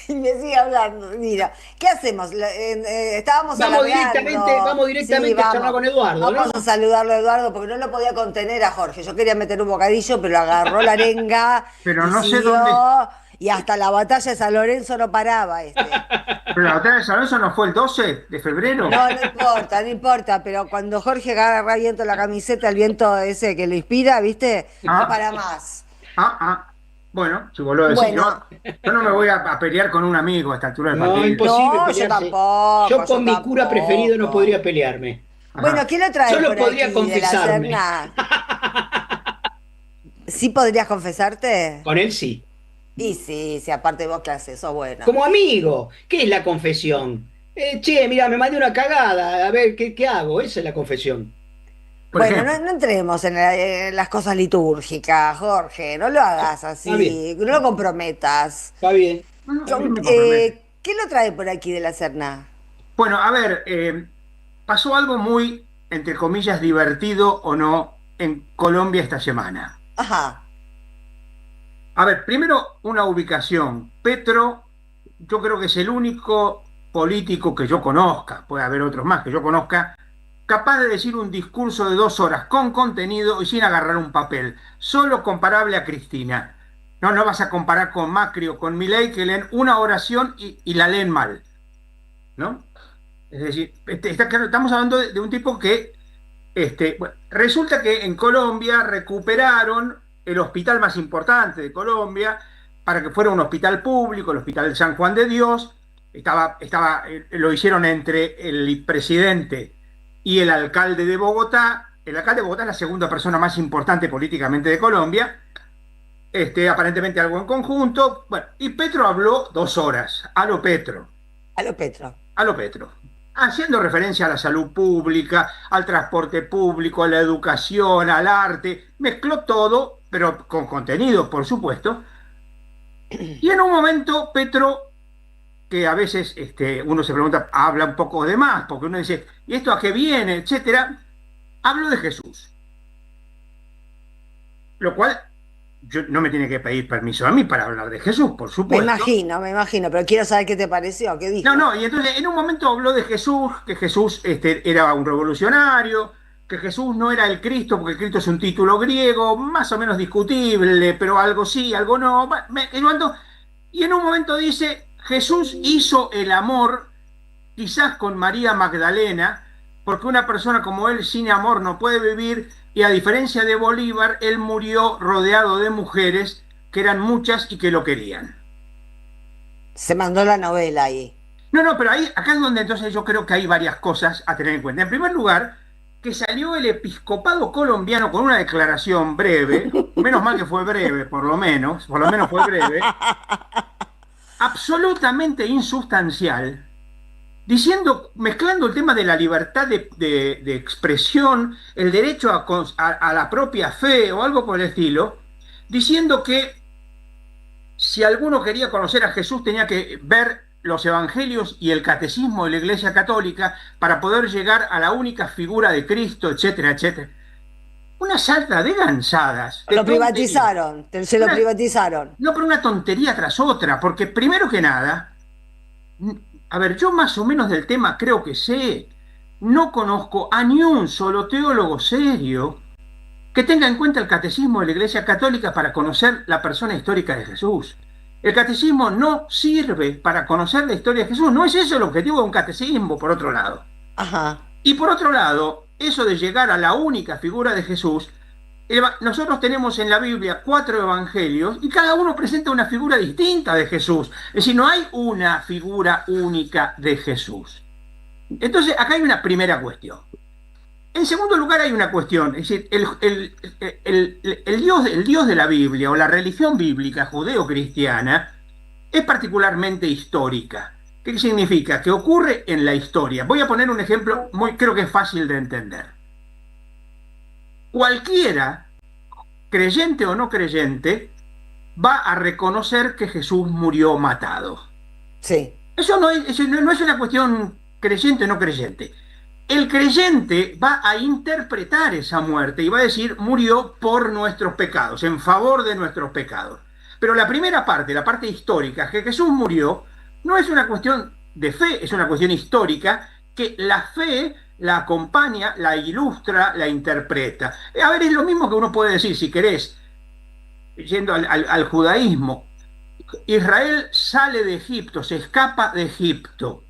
Y me sigue hablando. Mira, ¿qué hacemos? Estábamos Vamos directamente a charlar con Eduardo. Vamos ¿no? a saludarlo a Eduardo porque no lo podía contener a Jorge. Yo quería meter un bocadillo, pero agarró la arenga. Pero no sé siguió, dónde. Y hasta la batalla de San Lorenzo no paraba Pero la batalla de San Lorenzo no fue el 12 de febrero. No importa, no importa, pero cuando Jorge agarra viento la camiseta, el viento ese que lo inspira, ¿viste? No para más. Bueno, si vos lo decís, yo no me voy a pelear con un amigo a esta altura del partido. Imposible No, pelearse. yo tampoco. Yo con mi cura preferido no podría pelearme. Bueno, ¿quién lo trae Solo por podría aquí confesarme. de la Serna? ¿Sí podrías confesarte? Con él sí. Y sí, aparte vos que haces, sos buena. Como amigo, ¿qué es la confesión? Che, mira, me mandé una cagada, a ver, ¿qué hago? Esa es la confesión. Bueno, no entremos en las cosas litúrgicas, Jorge, no lo hagas así, no lo comprometas. Está bien. ¿Qué lo trae por aquí de la Serna? Bueno, a ver, pasó algo muy, entre comillas, divertido o no en Colombia esta semana. Ajá. A ver, primero una ubicación. Petro, yo creo que es el único político que yo conozca, puede haber otros más que yo conozca, capaz de decir un discurso de 2 horas con contenido y sin agarrar un papel, solo comparable a Cristina. No vas a comparar con Macri o con Milei, que leen una oración y la leen mal, ¿no? Es decir, estamos hablando de un tipo que bueno, resulta que en Colombia recuperaron el hospital más importante de Colombia para que fuera un hospital público, el Hospital San Juan de Dios. Lo hicieron entre el presidente y el alcalde de Bogotá. El alcalde de Bogotá es la segunda persona más importante políticamente de Colombia. Aparentemente algo en conjunto. Bueno, y Petro habló 2 horas. A lo Petro. Haciendo referencia a la salud pública, al transporte público, a la educación, al arte. Mezcló todo, pero con contenido, por supuesto. Y en un momento Petro, que a veces uno se pregunta, habla un poco de más, porque uno dice, ¿y esto a qué viene? Etcétera. Habló de Jesús. Lo cual no me tiene que pedir permiso a mí para hablar de Jesús, por supuesto. Me imagino, pero quiero saber qué te pareció, qué dijo. Y entonces en un momento habló de Jesús, que Jesús era un revolucionario, que Jesús no era el Cristo, porque el Cristo es un título griego, más o menos discutible, pero algo sí, algo no. Y en un momento dice, Jesús hizo el amor, quizás con María Magdalena, porque una persona como él sin amor no puede vivir, y a diferencia de Bolívar, él murió rodeado de mujeres, que eran muchas y que lo querían. Se mandó la novela ahí. Pero acá es donde entonces yo creo que hay varias cosas a tener en cuenta. En primer lugar, que salió el episcopado colombiano con una declaración breve, menos mal que fue breve, por lo menos fue breve, absolutamente insustancial, mezclando el tema de la libertad de expresión, el derecho a la propia fe o algo por el estilo, diciendo que si alguno quería conocer a Jesús tenía que ver los evangelios y el catecismo de la Iglesia Católica para poder llegar a la única figura de Cristo, etcétera, etcétera. Una sarta de gansadas. Lo privatizaron, se lo privatizaron. No, pero una tontería tras otra, porque primero que nada, a ver, yo más o menos del tema creo que sé, no conozco a ni un solo teólogo serio que tenga en cuenta el catecismo de la Iglesia Católica para conocer la persona histórica de Jesús. El catecismo no sirve para conocer la historia de Jesús. No es eso el objetivo de un catecismo, por otro lado. Ajá. Y por otro lado, eso de llegar a la única figura de Jesús, nosotros tenemos en la Biblia 4 evangelios y cada uno presenta una figura distinta de Jesús. Es decir, no hay una figura única de Jesús. Entonces, acá hay una primera cuestión. En segundo lugar, hay una cuestión. Es decir, el Dios de la Biblia o la religión bíblica judeo-cristiana es particularmente histórica. ¿Qué significa? Que ocurre en la historia. Voy a poner un ejemplo creo que es fácil de entender. Cualquiera, creyente o no creyente, va a reconocer que Jesús murió matado. Sí. Eso no es una cuestión creyente o no creyente. El creyente va a interpretar esa muerte y va a decir, murió por nuestros pecados, en favor de nuestros pecados. Pero la primera parte, la parte histórica, que Jesús murió, no es una cuestión de fe, es una cuestión histórica que la fe la acompaña, la ilustra, la interpreta. A ver, es lo mismo que uno puede decir, si querés, yendo al judaísmo. Israel sale de Egipto, se escapa de Egipto.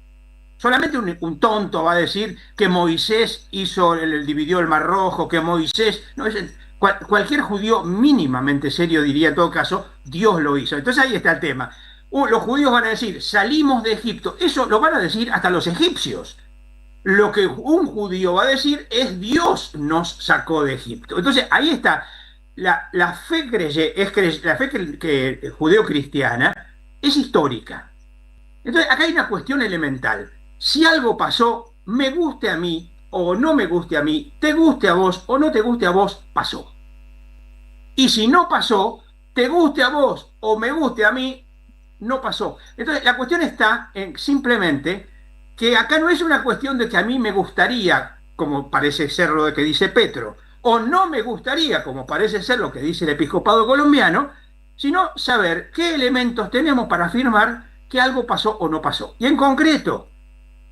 Solamente un tonto va a decir que Moisés dividió el Mar Rojo, que Moisés... No, cualquier judío mínimamente serio diría en todo caso, Dios lo hizo. Entonces ahí está el tema. Los judíos van a decir, salimos de Egipto. Eso lo van a decir hasta los egipcios. Lo que un judío va a decir es Dios nos sacó de Egipto. Entonces ahí está. La fe judeo-cristiana es histórica. Entonces acá hay una cuestión elemental. Si algo pasó, me guste a mí o no me guste a mí, te guste a vos o no te guste a vos, pasó. Y si no pasó, te guste a vos o me guste a mí, no pasó. Entonces la cuestión está en simplemente que acá no es una cuestión de que a mí me gustaría, como parece ser lo que dice Petro, o no me gustaría, como parece ser lo que dice el episcopado colombiano, sino saber qué elementos tenemos para afirmar que algo pasó o no pasó. Y en concreto,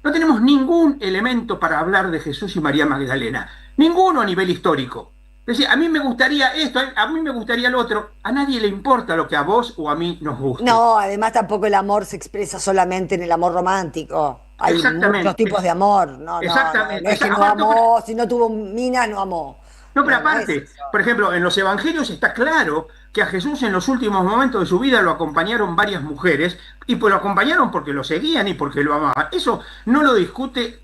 no tenemos ningún elemento para hablar de Jesús y María Magdalena, ninguno a nivel histórico. Es decir, a mí me gustaría esto, a mí me gustaría lo otro, a nadie le importa lo que a vos o a mí nos guste. No, además tampoco el amor se expresa solamente en el amor romántico. Hay muchos tipos de amor. No es que no amó, si no tuvo mina, no amó. No, pero aparte, por ejemplo, en los evangelios está claro que a Jesús en los últimos momentos de su vida lo acompañaron varias mujeres, y pues lo acompañaron porque lo seguían y porque lo amaban. Eso no lo discute,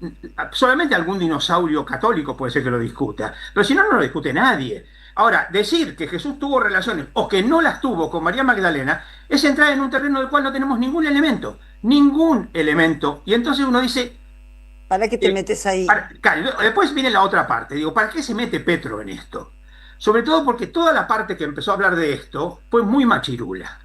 solamente algún dinosaurio católico puede ser que lo discuta, pero si no, no lo discute nadie. Ahora, decir que Jesús tuvo relaciones o que no las tuvo con María Magdalena es entrar en un terreno del cual no tenemos ningún elemento, y entonces uno dice... ¿Para qué te metes ahí? Claro, después viene la otra parte. Digo, ¿para qué se mete Petro en esto? Sobre todo porque toda la parte que empezó a hablar de esto fue muy machirula.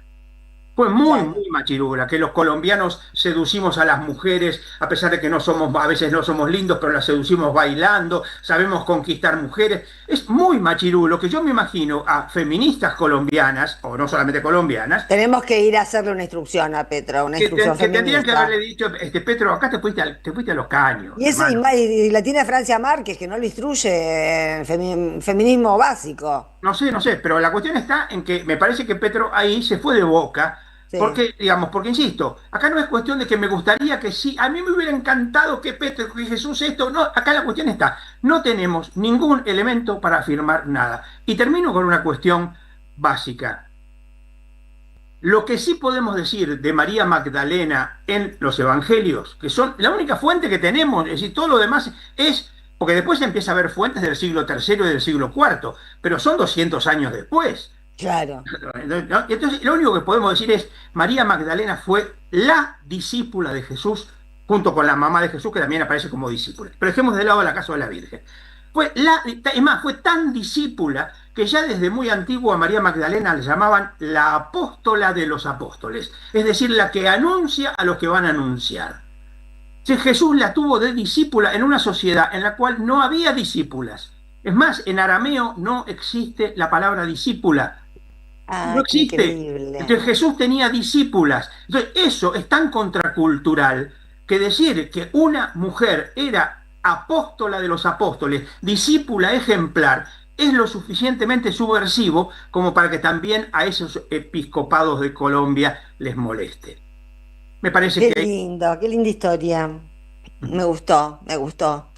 Fue muy machirula, que los colombianos seducimos a las mujeres, a pesar de que a veces no somos lindos, pero las seducimos bailando, sabemos conquistar mujeres. Es muy machirulo, que yo me imagino a feministas colombianas, o no solamente colombianas. Tenemos que ir a hacerle una instrucción a Petro, una instrucción que tendrían que haberle dicho, Petro, acá te fuiste a los caños. Y eso, y la tiene Francia Márquez, que no lo instruye en feminismo básico. No sé, pero la cuestión está en que me parece que Petro ahí se fue de boca. Sí. Porque insisto, acá no es cuestión de que me gustaría que sí, a mí me hubiera encantado que Petro, que Jesús esto, no, acá la cuestión está, no tenemos ningún elemento para afirmar nada. Y termino con una cuestión básica. Lo que sí podemos decir de María Magdalena en los evangelios, que son la única fuente que tenemos, es decir, todo lo demás es, porque después se empieza a ver fuentes del siglo III y del siglo IV, pero son 200 años después. Claro. Entonces, lo único que podemos decir es, María Magdalena fue la discípula de Jesús, junto con la mamá de Jesús, que también aparece como discípula. Pero dejemos de lado la caso de la Virgen. Fue tan discípula que ya desde muy antiguo a María Magdalena le llamaban la apóstola de los apóstoles, es decir, la que anuncia a los que van a anunciar. Si Jesús la tuvo de discípula en una sociedad en la cual no había discípulas. Es más, en arameo no existe la palabra discípula. No existe. Increíble. Entonces Jesús tenía discípulas. Entonces eso es tan contracultural que decir que una mujer era apóstola de los apóstoles, discípula ejemplar, es lo suficientemente subversivo como para que también a esos episcopados de Colombia les moleste. Me parece Qué que... lindo, qué linda historia. Me gustó, me gustó.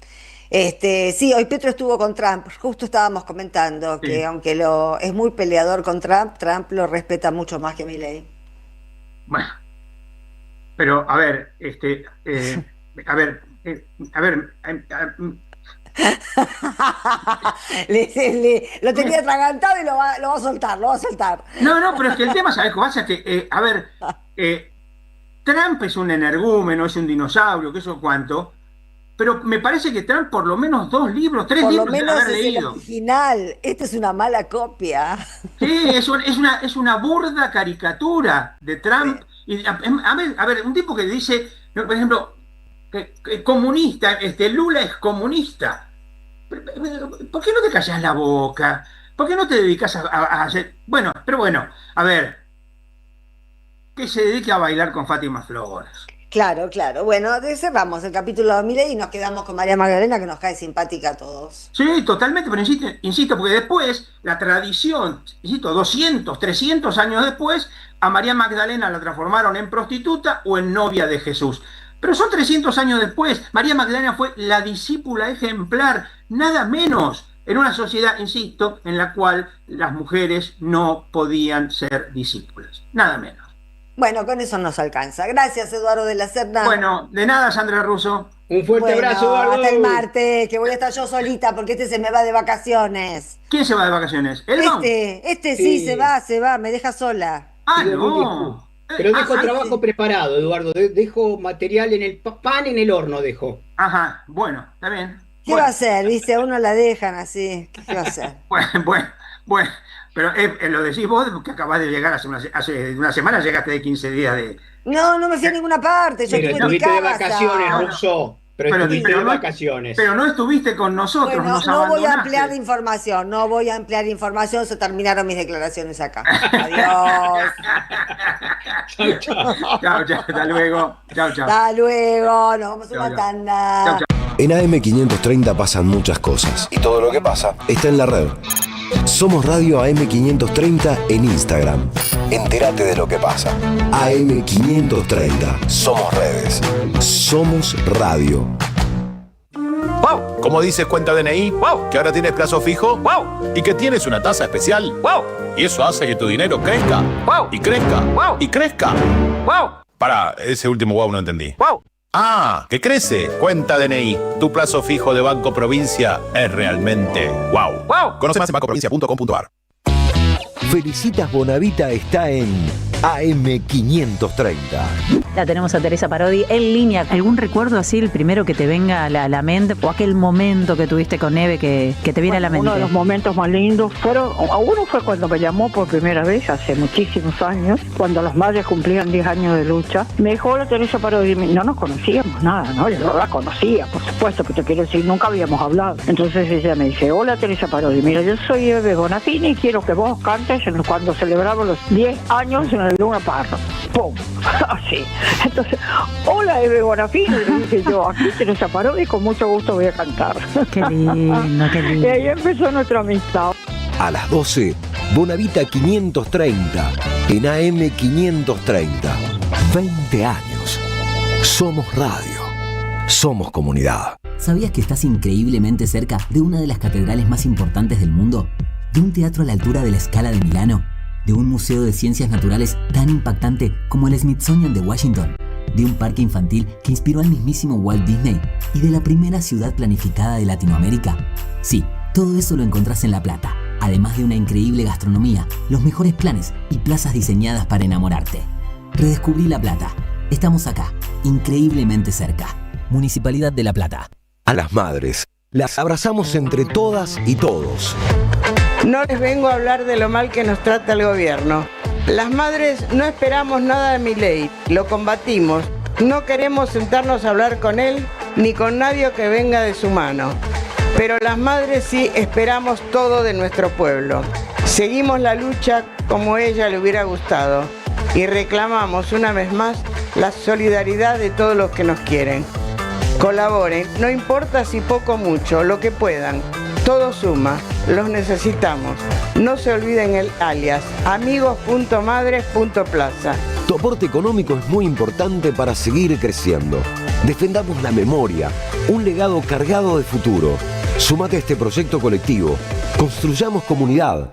Sí, hoy Petro estuvo con Trump. Justo estábamos comentando Sí. que aunque es muy peleador con Trump, Trump lo respeta mucho más que Milei. Bueno, pero a ver, Lo tenía atragantado y lo va a soltar, lo va a soltar. No, pero es que el tema, ¿sabes qué pasa? Que, Trump es un energúmeno, es un dinosaurio, qué sé yo cuánto, pero me parece que Trump por lo menos 2 libros, 3 Por lo libros debe menos haber es el leído. original. Esta es una mala copia. Sí, es una burda caricatura de Trump. Y a ver, un tipo que dice, por ejemplo, que comunista, Lula es comunista. ¿Por qué no te callas la boca? ¿Por qué no te dedicas a hacer... Bueno, a ver, que se dedique a bailar con Fátima Flores. Claro, claro. Bueno, cerramos el capítulo de Milei y nos quedamos con María Magdalena, que nos cae simpática a todos. Sí, totalmente, pero insisto, porque después la tradición, 200, 300 años después, a María Magdalena la transformaron en prostituta o en novia de Jesús. Pero son 300 años después. María Magdalena fue la discípula ejemplar, nada menos, en una sociedad, insisto, en la cual las mujeres no podían ser discípulas. Nada menos. Bueno, con eso nos alcanza. Gracias, Eduardo de la Serna. Bueno, de nada, Sandra Russo. Un fuerte abrazo, Eduardo. Hasta el martes, que voy a estar yo solita porque se me va de vacaciones. ¿Quién se va de vacaciones? ¿Elon? Sí, se va, me deja sola. Ah, no. Pero dejo trabajo preparado, Eduardo. Dejo material en el pan en el horno, dejo. Ajá, bueno, está bien. ¿Qué va a hacer? ¿Viste? A uno la dejan así. ¿Qué va a hacer? Bueno. Pero lo decís vos que acabás de llegar hace una semana, llegaste de 15 días de... No me fui a ninguna parte. Yo Pero estuve en mi estuviste de casa. vacaciones, Russo. Pero estuviste de vacaciones. Pero no estuviste con nosotros, Bueno, nos no voy a abandonaste. ampliar información, se terminaron mis declaraciones acá. Adiós. Chao, hasta luego. Chao. Hasta luego, nos vamos a una Chao. tanda. En AM530 pasan muchas cosas y todo lo que pasa está en la red. Somos Radio AM530 en Instagram. Entérate de lo que pasa. AM530. Somos redes. Somos radio. ¡Wow! Como dices cuenta DNI, ¡wow! Que ahora tienes plazo fijo, ¡wow! Y que tienes una tasa especial, ¡wow! Y eso hace que tu dinero crezca, ¡wow! Y crezca, ¡wow! Y crezca, ¡wow! Pará, ese último wow no entendí. ¡Wow! Ah, que crece. Cuenta DNI. Tu plazo fijo de Banco Provincia es realmente wow. ¡Wow! Conoce más en bancoprovincia.com.ar. Felicitas Bonavita está en AM530. La tenemos a Teresa Parodi en línea. ¿Algún recuerdo así, el primero que te venga a la mente? ¿O aquel momento que tuviste con Eve que te viene a la mente? Uno de los momentos más lindos uno fue cuando me llamó por primera vez, hace muchísimos años, cuando los Mayas cumplían 10 años de lucha. Me dijo, hola Teresa Parodi. No nos conocíamos nada, ¿no? Yo no la conocía, por supuesto, que te quiero decir, nunca habíamos hablado. Entonces ella me dice, hola Teresa Parodi, mira, yo soy Eve Bonafini y quiero que vos cantes cuando celebramos los 10 años en el Luna Park. ¡Pum! Así. Entonces, hola Eve Bonafini, le dije yo, aquí Teresa Parodi, con mucho gusto voy a cantar. Qué lindo, qué lindo. Y ahí empezó nuestra amistad. A las 12, Bonavita 530 en AM530. 20 años. Somos radio. Somos comunidad. ¿Sabías que estás increíblemente cerca de una de las catedrales más importantes del mundo? ¿De un teatro a la altura de la Scala de Milano? ¿De un museo de ciencias naturales tan impactante como el Smithsonian de Washington? ¿De un parque infantil que inspiró al mismísimo Walt Disney? ¿Y de la primera ciudad planificada de Latinoamérica? Sí, todo eso lo encontrás en La Plata, además de una increíble gastronomía, los mejores planes y plazas diseñadas para enamorarte. Redescubrí La Plata. Estamos acá, increíblemente cerca. Municipalidad de La Plata. A las madres, las abrazamos entre todas y todos. No les vengo a hablar de lo mal que nos trata el gobierno. Las madres no esperamos nada de Milei, lo combatimos. No queremos sentarnos a hablar con él ni con nadie que venga de su mano. Pero las madres sí esperamos todo de nuestro pueblo. Seguimos la lucha como ella le hubiera gustado y reclamamos una vez más la solidaridad de todos los que nos quieren. Colaboren, no importa si poco o mucho, lo que puedan. Todo suma. Los necesitamos. No se olviden el alias amigos.madres.plaza. Tu aporte económico es muy importante para seguir creciendo. Defendamos la memoria, un legado cargado de futuro. Súmate a este proyecto colectivo. Construyamos comunidad.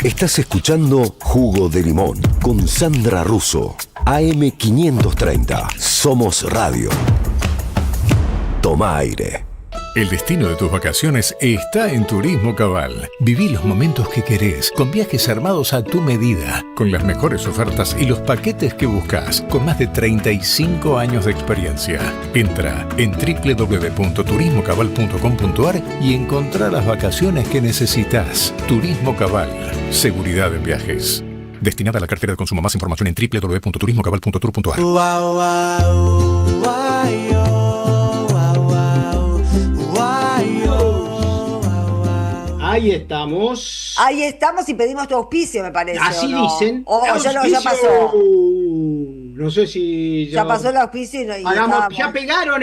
Estás escuchando Jugo de Limón con Sandra Russo. AM530. Somos Radio. Toma aire. El destino de tus vacaciones está en Turismo Cabal. Viví los momentos que querés, con viajes armados a tu medida, con las mejores ofertas y los paquetes que buscas, con más de 35 años de experiencia. Entra en www.turismocabal.com.ar y encontrá las vacaciones que necesitas. Turismo Cabal. Seguridad en viajes. Destinada a la cartera de consumo. Más información en www.turismocabal.tour.ar. Ahí estamos. Ahí estamos y pedimos tu auspicio, me parece. Así ¿o no? dicen. O ya, no, ya Auspicio. pasó. No sé si. Ya pasó el auspicio y Hagamos, ya pegaron,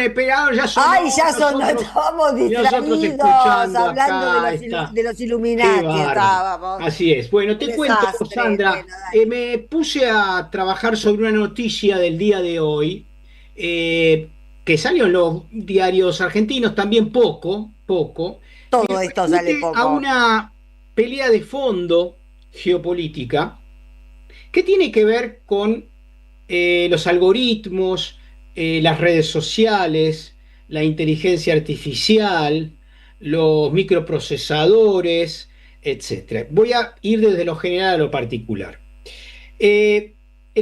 ya son. Ay, ya son, estábamos distraídos hablando acá, de los Illuminati. Estábamos. Así es. Bueno, te cuento, Sandra. Me puse a trabajar sobre una noticia del día de hoy que salió en los diarios argentinos, también poco. Todo esto sale poco. A una pelea de fondo geopolítica que tiene que ver con los algoritmos, las redes sociales, la inteligencia artificial, los microprocesadores, etc. Voy a ir desde lo general a lo particular. El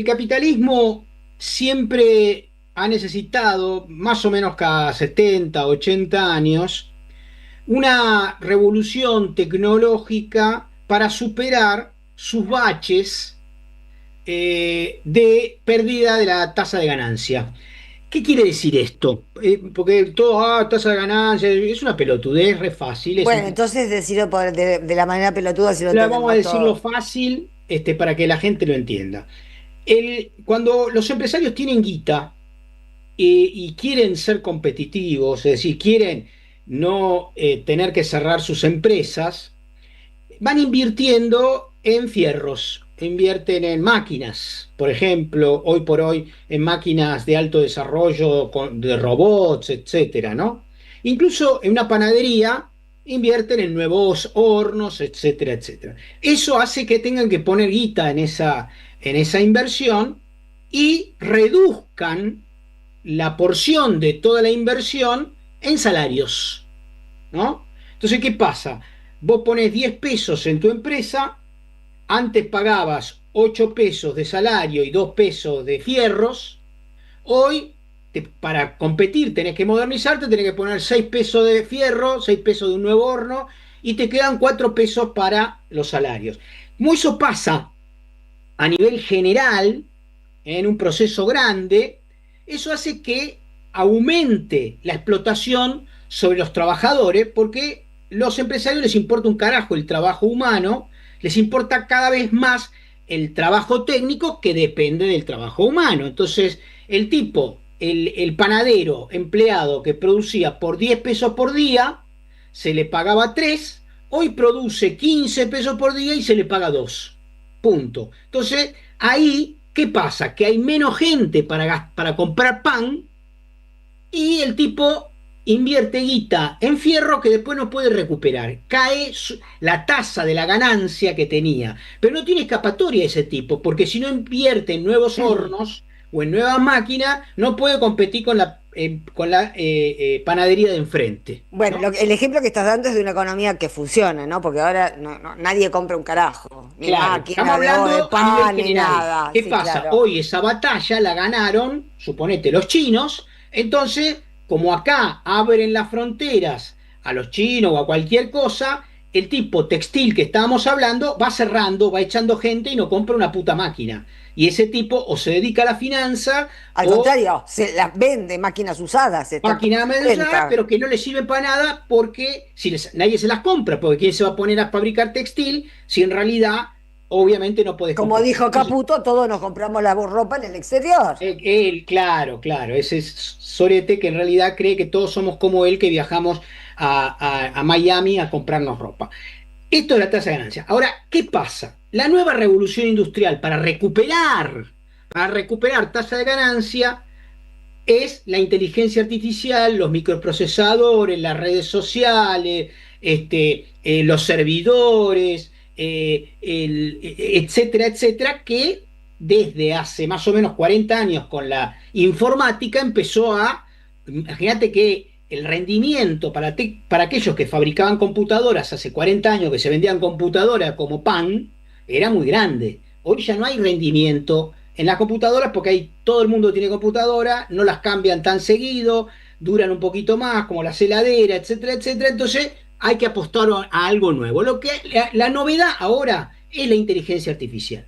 capitalismo siempre ha necesitado, más o menos cada 70, 80 años, una revolución tecnológica para superar sus baches de pérdida de la tasa de ganancia. ¿Qué quiere decir esto? Porque todo, tasa de ganancia, es una pelotudez, re fácil. Bueno, entonces decirlo de la manera pelotuda, si lo vamos a decirlo fácil para que la gente lo entienda. Cuando los empresarios tienen guita y quieren ser competitivos, es decir, quieren no tener que cerrar sus empresas, van invirtiendo en fierros, invierten en máquinas, por ejemplo, hoy por hoy en máquinas de alto desarrollo de robots, etcétera, ¿no? Incluso en una panadería invierten en nuevos hornos, etcétera, etcétera. Eso hace que tengan que poner guita en esa inversión y reduzcan la porción de toda la inversión en salarios, ¿no? Entonces, ¿qué pasa? Vos pones 10 pesos en tu empresa, antes pagabas 8 pesos de salario y 2 pesos de fierros, hoy para competir tenés que modernizarte, tenés que poner 6 pesos de fierro, 6 pesos de un nuevo horno y te quedan 4 pesos para los salarios. Como eso pasa a nivel general, en un proceso grande, eso hace que aumente la explotación sobre los trabajadores, porque los empresarios les importa un carajo el trabajo humano, les importa cada vez más el trabajo técnico que depende del trabajo humano. Entonces, el tipo, el panadero empleado que producía por 10 pesos por día, se le pagaba 3, hoy produce 15 pesos por día y se le paga 2. Punto. Entonces, ahí, ¿qué pasa? Que hay menos gente para comprar pan y el tipo invierte guita en fierro que después no puede recuperar. Cae la tasa de la ganancia que tenía. Pero no tiene escapatoria ese tipo, porque si no invierte en nuevos hornos o en nuevas máquinas, no puede competir con la panadería de enfrente. Bueno, ¿no? El ejemplo que estás dando es de una economía que funciona, ¿no? Porque ahora nadie compra un carajo. Ni Claro, máquina, estamos hablando de pan, a nivel ni general. nada. ¿Qué Sí, pasa? claro. Hoy esa batalla la ganaron, suponete, los chinos. Entonces, como acá abren las fronteras a los chinos o a cualquier cosa, el tipo textil que estábamos hablando va cerrando, va echando gente y no compra una puta máquina. Y ese tipo o se dedica a la finanza, Al contrario, se las vende, máquinas usadas. máquinas usadas, pero que no le sirven para nada porque nadie se las compra, porque ¿quién se va a poner a fabricar textil si en realidad obviamente no podés Como comprar. dijo Caputo, todos nos compramos la ropa en el exterior. Claro, ese es Sorete, que en realidad cree que todos somos como él, que viajamos a Miami a comprarnos ropa. Esto es la tasa de ganancia. Ahora, ¿qué pasa? La nueva revolución industrial para recuperar tasa de ganancia es la inteligencia artificial, los microprocesadores, las redes sociales, los servidores, etcétera, etcétera, que desde hace más o menos 40 años con la informática empezó a... Imagínate que el rendimiento para aquellos que fabricaban computadoras hace 40 años, que se vendían computadoras como pan, era muy grande. Hoy ya no hay rendimiento en las computadoras porque todo el mundo tiene computadora, no las cambian tan seguido, duran un poquito más, como las heladeras, etcétera, etcétera. Entonces hay que apostar a algo nuevo. La novedad ahora es la inteligencia artificial.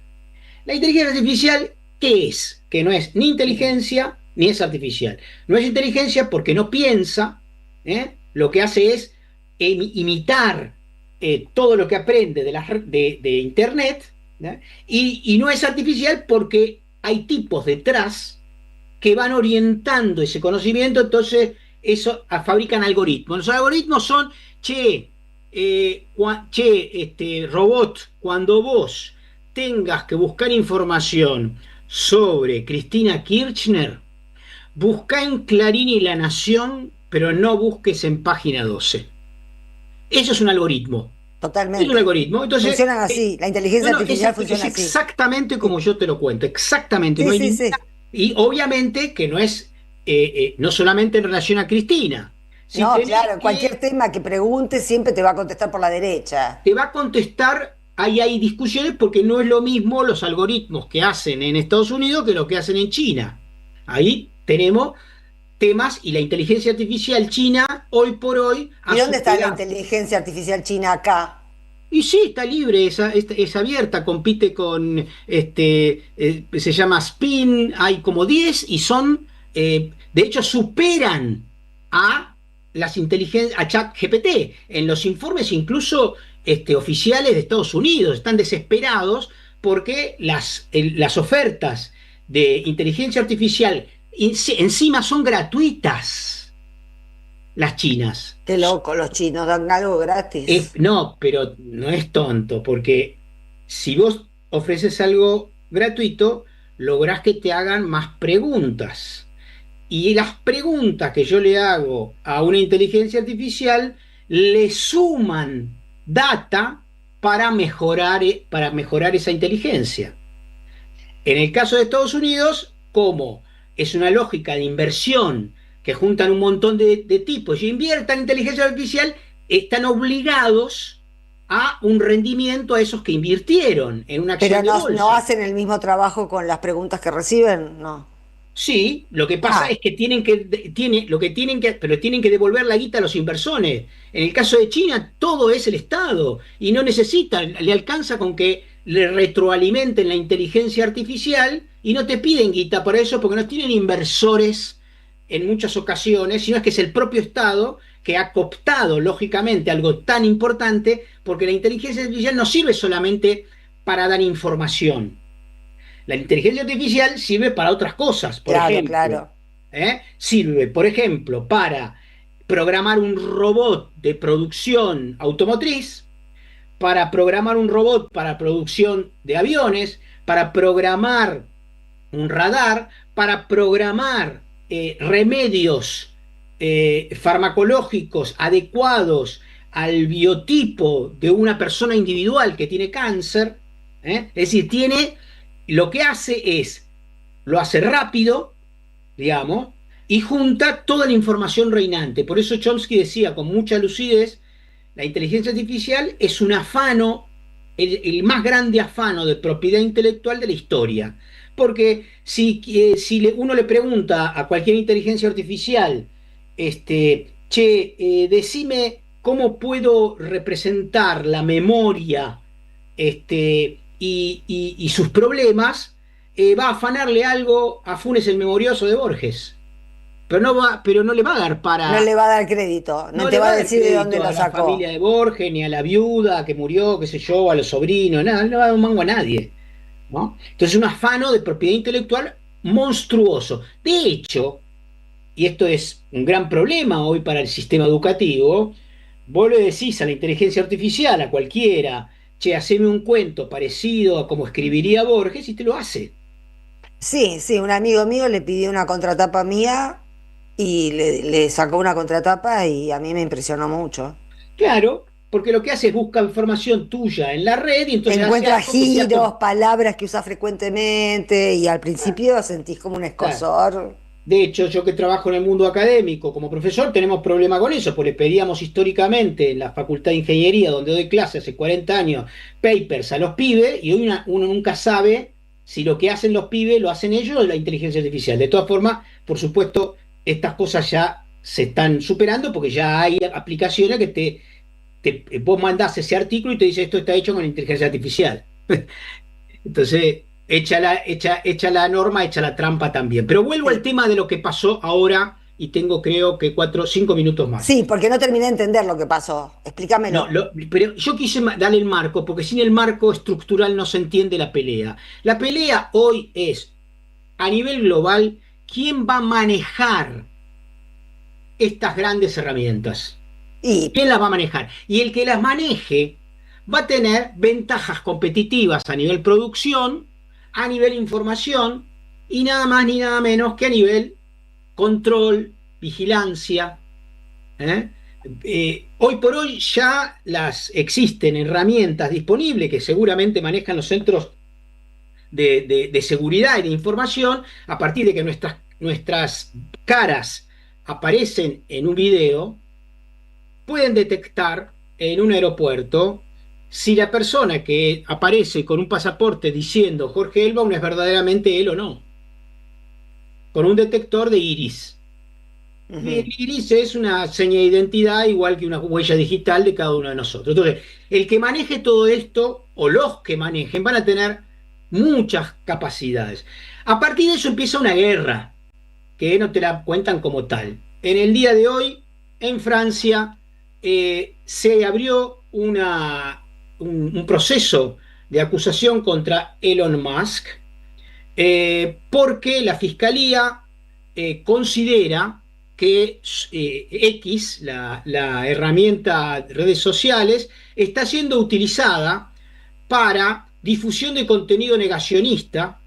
La inteligencia artificial, ¿qué es? Que no es ni inteligencia ni es artificial. No es inteligencia porque no piensa, lo que hace es imitar todo lo que aprende de Internet, y no es artificial porque hay tipos detrás que van orientando ese conocimiento, entonces fabrican algoritmos. Los algoritmos son, robot, cuando vos tengas que buscar información sobre Cristina Kirchner, busca en Clarín y La Nación, pero no busques en Página 12. Eso es un algoritmo. Totalmente. Es un algoritmo. Entonces, funcionan así. La inteligencia artificial funciona así. Exactamente como yo te lo cuento. Exactamente. Sí, no hay sí. Y obviamente que no es no solamente en relación a Cristina. No, claro, cualquier tema que preguntes siempre te va a contestar por la derecha. Te va a contestar. Ahí hay discusiones porque no es lo mismo los algoritmos que hacen en Estados Unidos que lo que hacen en China. Ahí tenemos temas, y la inteligencia artificial china hoy por hoy... ¿Y dónde está la inteligencia artificial china acá? Y sí, está libre, es abierta, compite con, se llama Spin, hay como 10 y son, de hecho superan a las inteligencias, a ChatGPT, en los informes incluso oficiales de Estados Unidos, están desesperados porque las ofertas de inteligencia artificial encima son gratuitas, las chinas. Qué loco, los chinos dan algo gratis. No, pero no es tonto, porque si vos ofreces algo gratuito, lográs que te hagan más preguntas. Y las preguntas que yo le hago a una inteligencia artificial le suman data para mejorar esa inteligencia. En el caso de Estados Unidos, como es una lógica de inversión que juntan un montón de tipos y inviertan en inteligencia artificial, están obligados a un rendimiento a esos que invirtieron en una acción. Pero de bolsa. ¿No hacen el mismo trabajo con las preguntas que reciben? No. Sí, lo que pasa es que tienen que devolver la guita a los inversores. En el caso de China, todo es el Estado y no necesitan, le alcanza con que le retroalimenten la inteligencia artificial y no te piden guita por eso, porque no tienen inversores en muchas ocasiones, sino es que es el propio Estado que ha cooptado lógicamente algo tan importante, porque la inteligencia artificial no sirve solamente para dar información. La inteligencia artificial sirve para otras cosas, por ejemplo. Sirve, por ejemplo, para programar un robot de producción automotriz, para programar un robot para producción de aviones, para programar un radar, para programar remedios farmacológicos adecuados al biotipo de una persona individual que tiene cáncer. Es decir, lo que hace lo hace rápido, digamos, y junta toda la información reinante. Por eso Chomsky decía con mucha lucidez, la inteligencia artificial es un afano, el más grande afano de propiedad intelectual de la historia. Porque si uno le pregunta a cualquier inteligencia artificial, decime cómo puedo representar la memoria y sus problemas, va a afanarle algo a Funes el Memorioso de Borges. pero no le va a dar para... No le va a dar crédito, no te le va a dar decir de crédito dónde a lo la sacó. familia de Borges, ni a la viuda que murió, qué sé yo, a los sobrinos, nada, no le va a dar un mango a nadie, ¿no? Entonces, un afano de propiedad intelectual monstruoso. De hecho, y esto es un gran problema hoy para el sistema educativo, vos le decís a la inteligencia artificial, a cualquiera, che, haceme un cuento parecido a como escribiría Borges, y te lo hace. Sí, sí, un amigo mío le pidió una contratapa mía y le sacó una contratapa y a mí me impresionó mucho. Claro, porque lo que hace es busca información tuya en la red y entonces Encuentra hace algo que sea giros, palabras que usas frecuentemente y al principio sentís como un escosor. De hecho, yo que trabajo en el mundo académico como profesor, tenemos problema con eso, porque le pedíamos históricamente en la Facultad de Ingeniería, donde doy clases hace 40 años, papers a los pibes, y hoy uno nunca sabe si lo que hacen los pibes lo hacen ellos o la inteligencia artificial. De todas formas, por supuesto, estas cosas ya se están superando porque ya hay aplicaciones que vos mandás ese artículo y te dice esto está hecho con inteligencia artificial. Entonces, echa la norma, echa la trampa también. Pero vuelvo al tema de lo que pasó ahora y tengo creo que 4 o 5 minutos más. Sí, porque no terminé de entender lo que pasó. Explícamelo. No, pero yo quise darle el marco, porque sin el marco estructural no se entiende la pelea. La pelea hoy es, a nivel global, ¿quién va a manejar estas grandes herramientas? ¿Quién las va a manejar? Y el que las maneje va a tener ventajas competitivas a nivel producción, a nivel información, y nada más ni nada menos que a nivel control, vigilancia. Hoy por hoy ya existen herramientas disponibles que seguramente manejan los centros de seguridad y de información, a partir de que nuestras caras aparecen en un video, pueden detectar en un aeropuerto si la persona que aparece con un pasaporte diciendo Jorge Elbaum es verdaderamente él o no, con un detector de iris. El iris es una seña de identidad igual que una huella digital de cada uno de nosotros. Entonces, el que maneje todo esto, o los que manejen, van a tener muchas capacidades. A partir de eso empieza una guerra, que no te la cuentan como tal. En el día de hoy, en Francia, se abrió un proceso de acusación contra Elon Musk, porque la fiscalía considera que X, la herramienta de redes sociales, está siendo utilizada para difusión de contenido negacionista.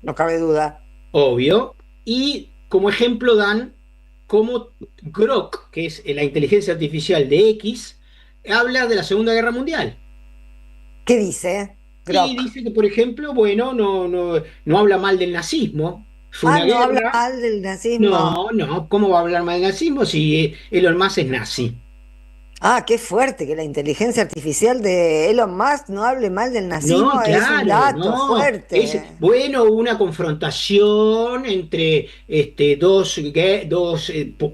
No cabe duda. Obvio. Y como ejemplo dan cómo Grok, que es la inteligencia artificial de X, habla de la Segunda Guerra Mundial. ¿Qué dice? Grok. Y dice que, por ejemplo, bueno, no habla mal del nazismo. No habla mal del nazismo. No, ¿cómo va a hablar mal del nazismo si Elon Musk es nazi? Ah, qué fuerte que la inteligencia artificial de Elon Musk no hable mal del nazismo. No, claro, es un dato fuerte. Bueno, una confrontación entre dos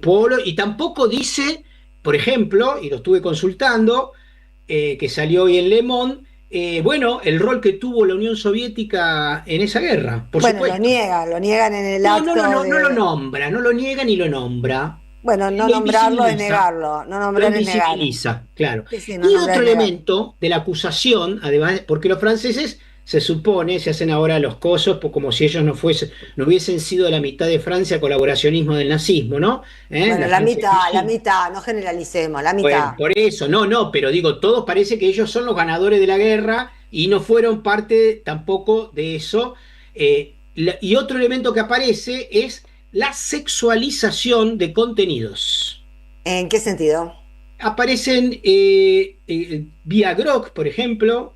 polos, y tampoco dice, por ejemplo, y lo estuve consultando, que salió hoy en Le Monde, bueno, el rol que tuvo la Unión Soviética en esa guerra. Por supuesto. Lo niegan en el acto. No lo nombra, no lo niega ni lo nombra. Bueno, no nombrarlo es negarlo. No nombrar es negarlo. Claro. Sí, y otro elemento de la acusación, además, porque los franceses se supone, se hacen ahora los cosos, pues como si ellos no hubiesen sido la mitad de Francia colaboracionismo del nazismo, ¿no? Bueno, la mitad, no generalicemos, la mitad. Bueno, por eso, pero digo, todos parece que ellos son los ganadores de la guerra y no fueron parte tampoco de eso. Y otro elemento que aparece es la sexualización de contenidos. ¿En qué sentido? Aparecen vía Grok, por ejemplo,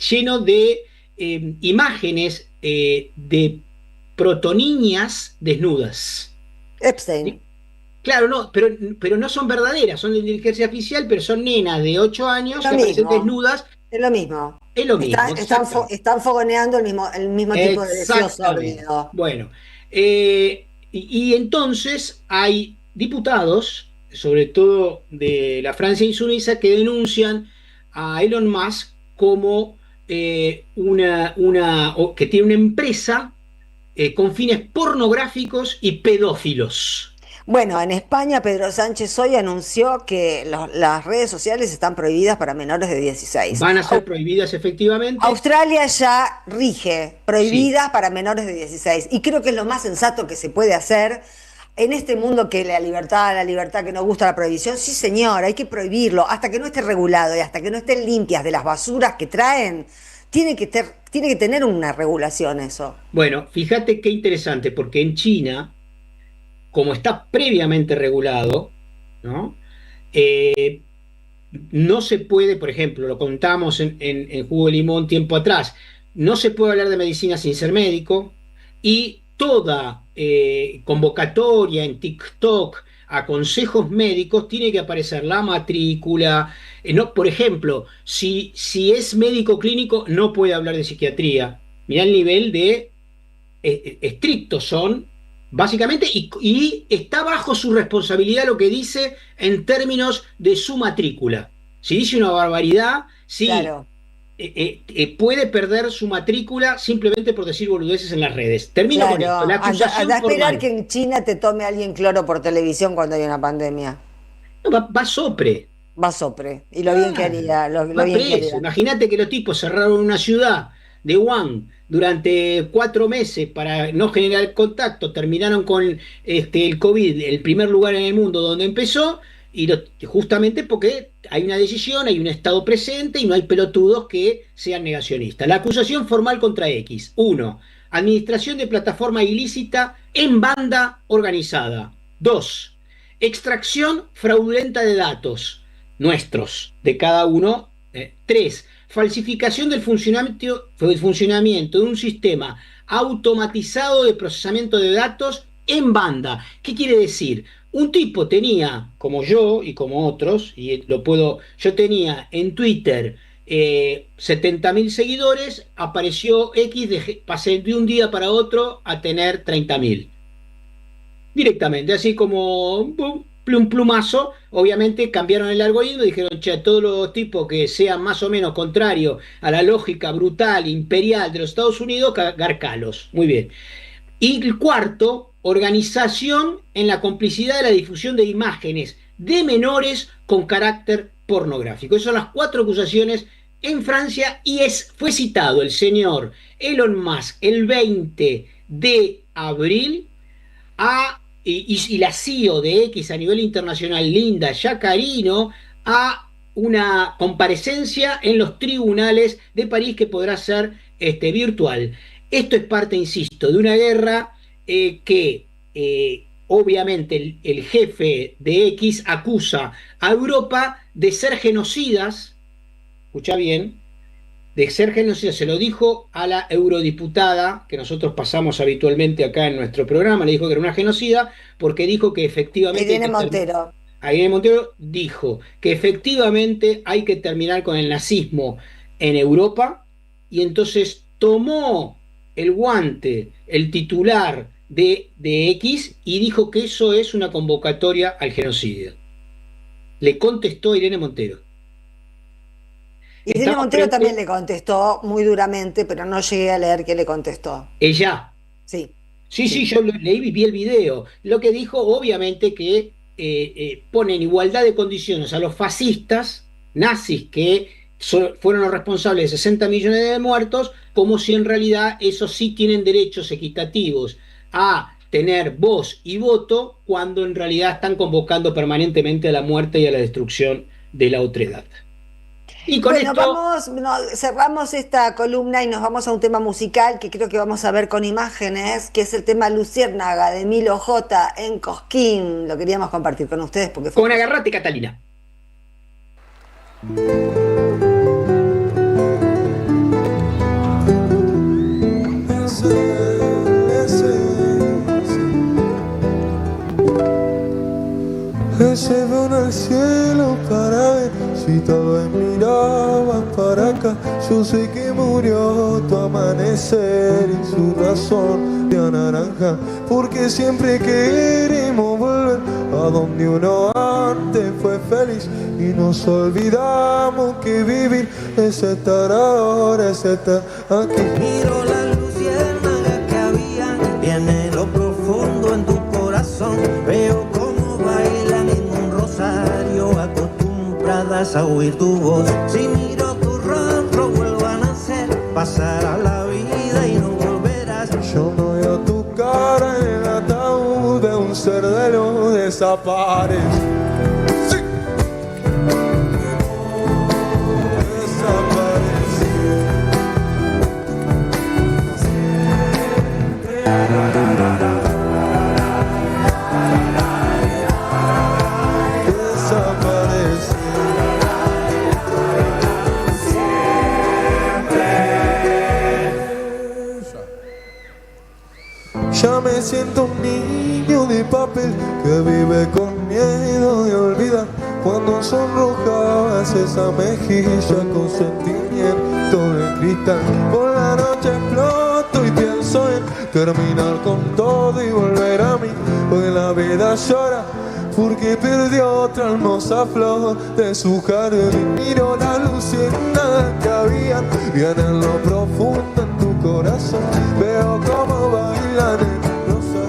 lleno de imágenes de protoniñas desnudas. Epstein. Claro, no, pero no son verdaderas, son de inteligencia artificial, pero son nenas de 8 años que aparecen desnudas. Es lo mismo. Es lo mismo. Están fogoneando el mismo tipo de deseo sórdido. Bueno, y entonces hay diputados, sobre todo de la Francia insumisa, que denuncian a Elon Musk como que tiene una empresa con fines pornográficos y pedófilos. Bueno, en España Pedro Sánchez hoy anunció que las redes sociales están prohibidas para menores de 16. Van a ser prohibidas efectivamente. Australia ya rige prohibidas para menores de 16 y creo que es lo más sensato que se puede hacer en este mundo que la libertad que nos gusta la prohibición. Sí, señor, hay que prohibirlo hasta que no esté regulado y hasta que no estén limpias de las basuras que traen. Tiene que tener una regulación eso. Bueno, fíjate qué interesante, porque en China, como está previamente regulado, ¿no? No se puede, por ejemplo, lo contamos en Jugo de Limón tiempo atrás, no se puede hablar de medicina sin ser médico, y toda convocatoria en TikTok a consejos médicos tiene que aparecer la matrícula. No, por ejemplo, si es médico clínico no puede hablar de psiquiatría. Mirá el nivel de estrictos son, básicamente, y está bajo su responsabilidad lo que dice en términos de su matrícula. Si dice una barbaridad, sí, claro. Puede perder su matrícula simplemente por decir boludeces en las redes. Termino con esto. La acusación anda a esperar formal. Que en China te tome alguien cloro por televisión cuando hay una pandemia. No, va sopre. Va sopre. Y lo bien que haría. Lo Va bien preso. Imagínate que los tipos cerraron una ciudad de Wuhan durante 4 meses para no generar contacto, terminaron con el COVID, el primer lugar en el mundo donde empezó, y justamente porque hay una decisión, hay un Estado presente y no hay pelotudos que sean negacionistas. La acusación formal contra X: 1. Administración de plataforma ilícita en banda organizada. 2. Extracción fraudulenta de datos nuestros, de cada uno. 3. Falsificación del funcionamiento de un sistema automatizado de procesamiento de datos en banda. ¿Qué quiere decir? Un tipo tenía, como yo y como otros, y yo tenía en Twitter 70.000 seguidores, apareció X, pasé de un día para otro a tener 30.000. Directamente, así como un plumazo. Obviamente cambiaron el algoritmo y dijeron, che, todos los tipos que sean más o menos contrarios a la lógica brutal, imperial de los Estados Unidos, garcalos. Muy bien. Y el cuarto, organización en la complicidad de la difusión de imágenes de menores con carácter pornográfico. Esas son las 4 acusaciones en Francia, y fue citado el señor Elon Musk el 20 de abril y la CEO de X a nivel internacional, Linda Yaccarino, a una comparecencia en los tribunales de París que podrá ser virtual. Esto es parte, insisto, de una guerra que obviamente el jefe de X acusa a Europa de ser genocidas. Escucha bien, de ser genocidas. Se lo dijo a la eurodiputada que nosotros pasamos habitualmente acá en nuestro programa, le dijo que era una genocida porque dijo que efectivamente... Irene Montero. Irene Montero dijo que efectivamente hay que terminar con el nazismo en Europa, y entonces tomó el guante el titular de X y dijo que eso es una convocatoria al genocidio. Le contestó Irene Montero. Irene Montero también le contestó muy duramente, pero no llegué a leer qué le contestó. ¿Ella? Sí. Sí, yo leí y vi el video. Lo que dijo, obviamente, que pone en igualdad de condiciones a los fascistas, nazis, que fueron los responsables de 60 millones de muertos, como si en realidad esos sí tienen derechos equitativos a tener voz y voto, cuando en realidad están convocando permanentemente a la muerte y a la destrucción de la otredad. Y con esto cerramos esta columna y nos vamos a un tema musical que creo que vamos a ver con imágenes, que es el tema Luciérnaga de Milo J en Cosquín. Lo queríamos compartir con ustedes porque fue... Con Agarrate, Catalina. Se ve en el cielo para ver si todo miraba para acá. Yo sé que murió tu amanecer y su razón de naranja, porque siempre queremos volver a donde uno antes fue feliz y nos olvidamos que vivir es estar ahora, es estar aquí. Miro las luciérnagas que habían puedas oír tu voz. Si miro tu rostro vuelvo a nacer, pasará la vida y no volverás. Yo no veo tu cara en el ataúd de un ser de luz, desaparece. Sí. Ya me siento un niño de papel que vive con miedo de olvidar cuando sonrojabas esa mejilla con sentimiento de cristal. Por la noche exploto y pienso en terminar con todo y volver a mí, porque la vida llora porque perdió otra hermosa flor de su jardín. Miro la luciérnaga que había bien en lo profundo en tu corazón. Veo cómo bailan en rosas,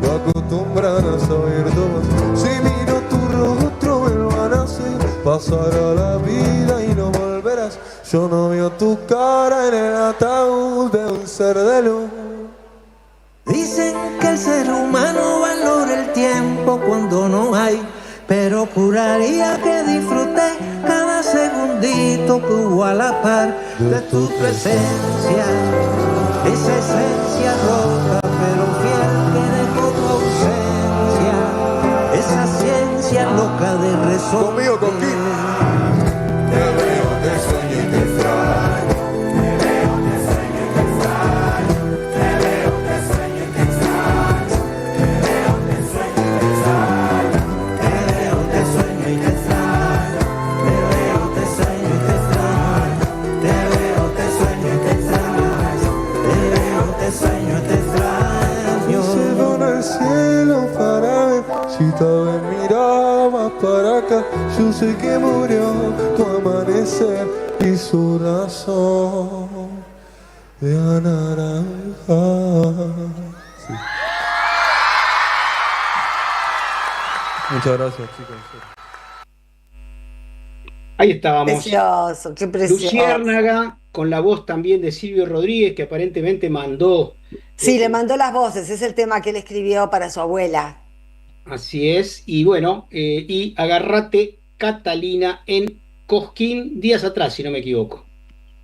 no acostumbradas a oír tu voz. Si miro tu rostro vuelvo a nacer, pasará la vida y no volverás. Yo no veo tu cara en el ataúd de un ser de luz. Dicen que el ser humano valora el tiempo cuando no hay, pero juraría que disfruté cada segundito que hubo a la par de tu presencia. Esa esencia roja pero fiel que dejó tu ausencia. Esa ciencia loca de resolver. Conmigo, contigo. Te veo, te sueño y te extraño. Te veo, te sueño y te extraño. Te veo, te sueño y te extraño. Te veo, te sueño y te extraño. Te veo, te sueño y te extraño. Te veo, te sueño y te extraño. Te veo, te sueño y te extraño. Te veo, te sueño y te extraño. Cielo en el cielo para ver si tal vez mirabas para acá. Yo sé que murió tu amanecer y su razón de naranja. Sí. Muchas gracias, chicos. Ahí estábamos. Precioso, qué precioso. Luciérnaga, con la voz también de Silvio Rodríguez, que aparentemente mandó. Sí, le mandó las voces, es el tema que él escribió para su abuela. Así es, y bueno, y Agárrate Catalina en Cosquín días atrás, si no me equivoco.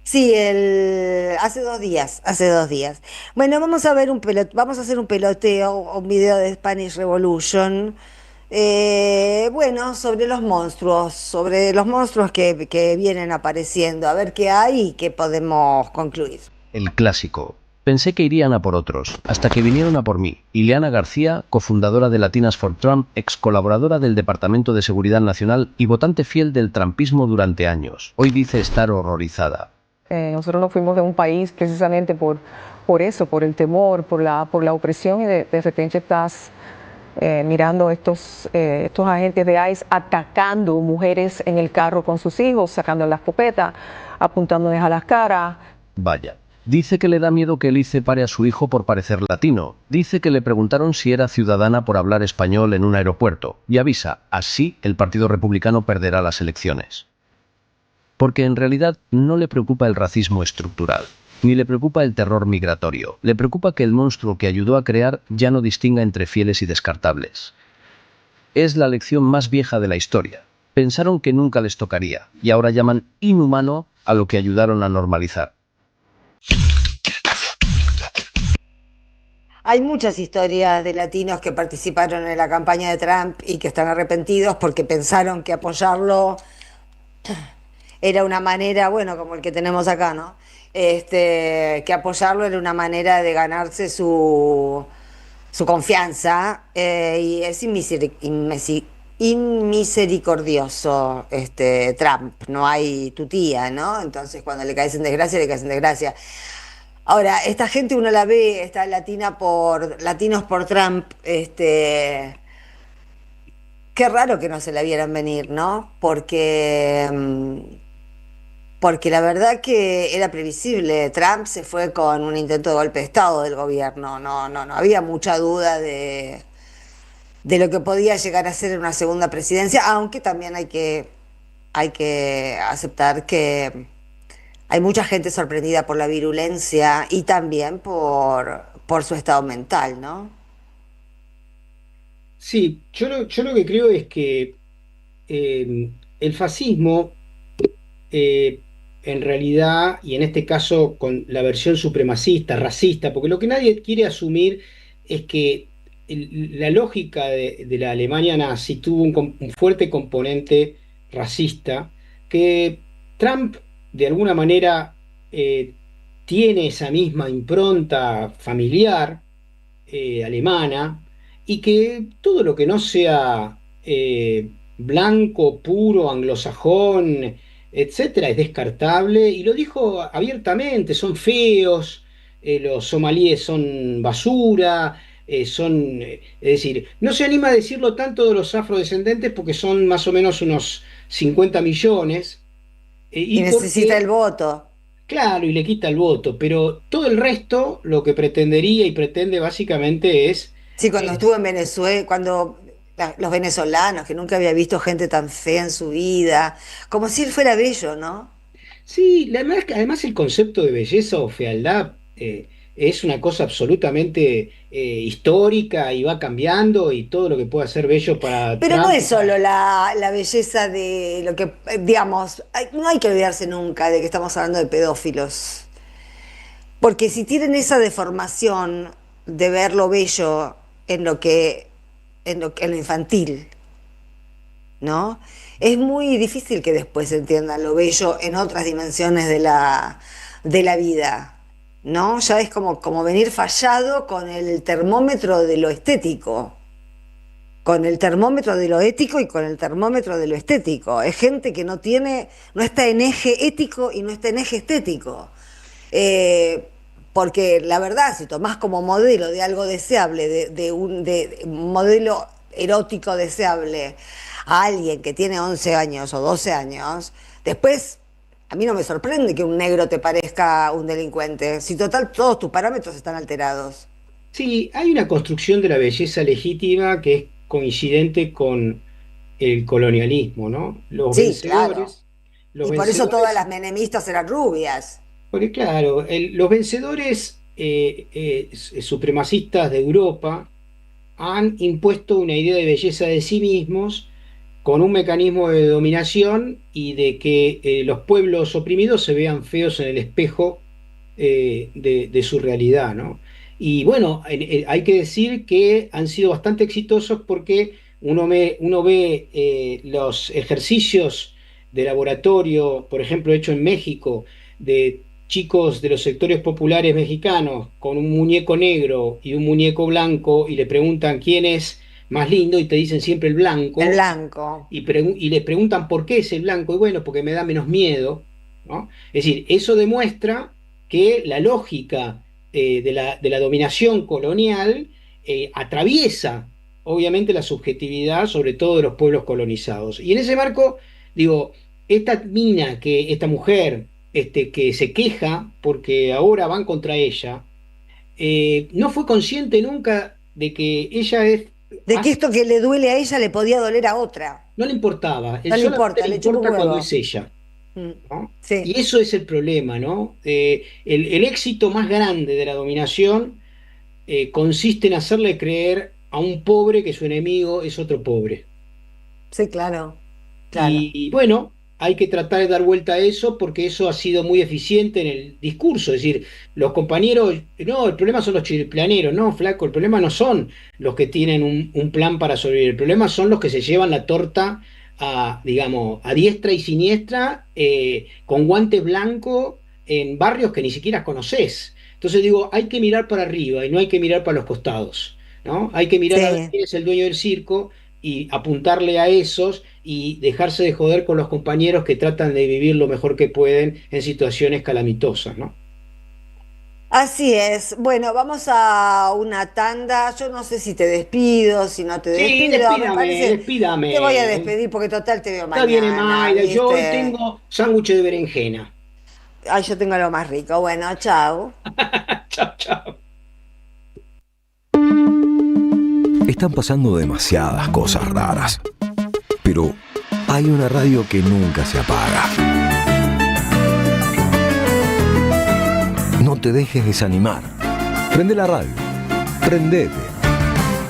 Sí, hace 2 días, hace 2 días. Bueno, vamos a ver vamos a hacer un peloteo, un video de Spanish Revolution. Bueno, sobre los monstruos que vienen apareciendo, a ver qué hay y qué podemos concluir. El clásico. Pensé que irían a por otros, hasta que vinieron a por mí. Ileana García, cofundadora de Latinas for Trump, ex colaboradora del Departamento de Seguridad Nacional y votante fiel del trumpismo durante años. Hoy dice estar horrorizada. Nosotros nos fuimos de un país precisamente por eso, por el temor, por la opresión, y de repente estás mirando estos agentes de ICE atacando mujeres en el carro con sus hijos, sacando la escopeta, apuntándoles a las caras. Vaya. Dice que le da miedo que Elice pare a su hijo por parecer latino. Dice que le preguntaron si era ciudadana por hablar español en un aeropuerto. Y avisa, así el Partido Republicano perderá las elecciones. Porque en realidad no le preocupa el racismo estructural, ni le preocupa el terror migratorio. Le preocupa que el monstruo que ayudó a crear ya no distinga entre fieles y descartables. Es la lección más vieja de la historia. Pensaron que nunca les tocaría, y ahora llaman inhumano a lo que ayudaron a normalizar. Hay muchas historias de latinos que participaron en la campaña de Trump y que están arrepentidos porque pensaron que apoyarlo era una manera, bueno, como el que tenemos acá, ¿no? Que apoyarlo era una manera de ganarse su confianza, y es inmisericordioso Trump, no hay tutía, ¿no? Entonces cuando le caes en desgracia, le caes en desgracia. Ahora, esta gente uno la ve, está latinos por Trump, qué raro que no se la vieran venir, ¿no? Porque la verdad que era previsible. Trump se fue con un intento de golpe de Estado del gobierno, no había mucha duda de lo que podía llegar a ser una segunda presidencia, aunque también hay que hay que aceptar que hay mucha gente sorprendida por la virulencia y también por su estado mental, ¿no? Sí, yo lo que creo es que el fascismo, eh, en realidad, y en este caso con la versión supremacista, racista, porque lo que nadie quiere asumir es que la lógica de la Alemania nazi tuvo un fuerte componente racista, que Trump de alguna manera tiene esa misma impronta familiar alemana, y que todo lo que no sea blanco, puro, anglosajón, etcétera, es descartable, y lo dijo abiertamente: son feos, los somalíes son basura, es decir, no se anima a decirlo tanto de los afrodescendentes porque son más o menos unos 50 millones, Y y necesita porque, el voto. claro, y le quita el voto, pero todo el resto lo que pretendería y pretende básicamente es... Sí, cuando estuvo en Venezuela, cuando los venezolanos, que nunca había visto gente tan fea en su vida, como si él fuera bello, ¿no? Sí, además el concepto de belleza o fealdad es una cosa absolutamente histórica y va cambiando, y todo lo que pueda ser bello para Pero no Trump. es solo la belleza de lo que, digamos, no hay que olvidarse nunca de que estamos hablando de pedófilos. Porque si tienen esa deformación de ver lo bello en lo que, en lo infantil, ¿no? Es muy difícil que después entiendan lo bello en otras dimensiones de la vida, ¿no? Ya es como venir fallado con el termómetro de lo estético, con el termómetro de lo ético y con el termómetro de lo estético. Es gente que no está en eje ético y no está en eje estético. Porque la verdad, si tomás como modelo de algo deseable, de un modelo erótico deseable, a alguien que tiene 11 años o 12 años, después a mí no me sorprende que un negro te parezca un delincuente. Si total todos tus parámetros están alterados. Sí, hay una construcción de la belleza legítima que es coincidente con el colonialismo, ¿no? Sí, claro. Los Y por eso todas vencedores, las menemistas eran rubias. porque claro, los vencedores supremacistas de Europa han impuesto una idea de belleza de sí mismos, con un mecanismo de dominación y de que los pueblos oprimidos se vean feos en el espejo de su realidad, ¿no? Y bueno, hay que decir que han sido bastante exitosos, porque uno ve los ejercicios de laboratorio, por ejemplo, hecho en México, de chicos de los sectores populares mexicanos con un muñeco negro y un muñeco blanco, y le preguntan quién es más lindo, y te dicen siempre el blanco, El blanco. y les preguntan por qué es el blanco, y bueno, porque me da menos miedo, ¿no? Es decir, eso demuestra que la lógica de la dominación colonial atraviesa obviamente la subjetividad, sobre todo de los pueblos colonizados. Y en ese marco, digo, esta mujer que se queja porque ahora van contra ella, no fue consciente nunca de que ella De que esto que le duele a ella le podía doler a otra. no le importaba, No le solamente importa, le le chupa un importa cuando huevo. es ella, Mm, ¿no? sí. Y eso es el problema, ¿no? El éxito más grande de la dominación consiste en hacerle creer a un pobre que su enemigo es otro pobre. Sí, claro. Y bueno, hay que tratar de dar vuelta a eso, porque eso ha sido muy eficiente en el discurso. Es decir, los compañeros, no, el problema son los chiriplaneros, no, flaco, el problema no son los que tienen un plan para sobrevivir, el problema son los que se llevan la torta digamos, a diestra y siniestra, con guantes blancos, en barrios que ni siquiera conoces. Entonces digo, hay que mirar para arriba y no hay que mirar para los costados, ¿no? Hay que mirar a ver Sí. quién es el dueño del circo y apuntarle a esos, y dejarse de joder con los compañeros que tratan de vivir lo mejor que pueden en situaciones calamitosas, ¿no? Así es. Bueno, vamos a una tanda. Yo no sé si te despido, si no te Sí, despido. Me despídame, parece. despídame. Te voy a despedir porque total te veo Ya viene mañana, Mayra, yo hoy ¿viste? tengo sándwich de berenjena. Ay, yo tengo lo más rico. Bueno, chao. Chao, chao. Están pasando demasiadas cosas raras. Pero, hay una radio que nunca se apaga. No te dejes desanimar. Prende la radio. Prendete.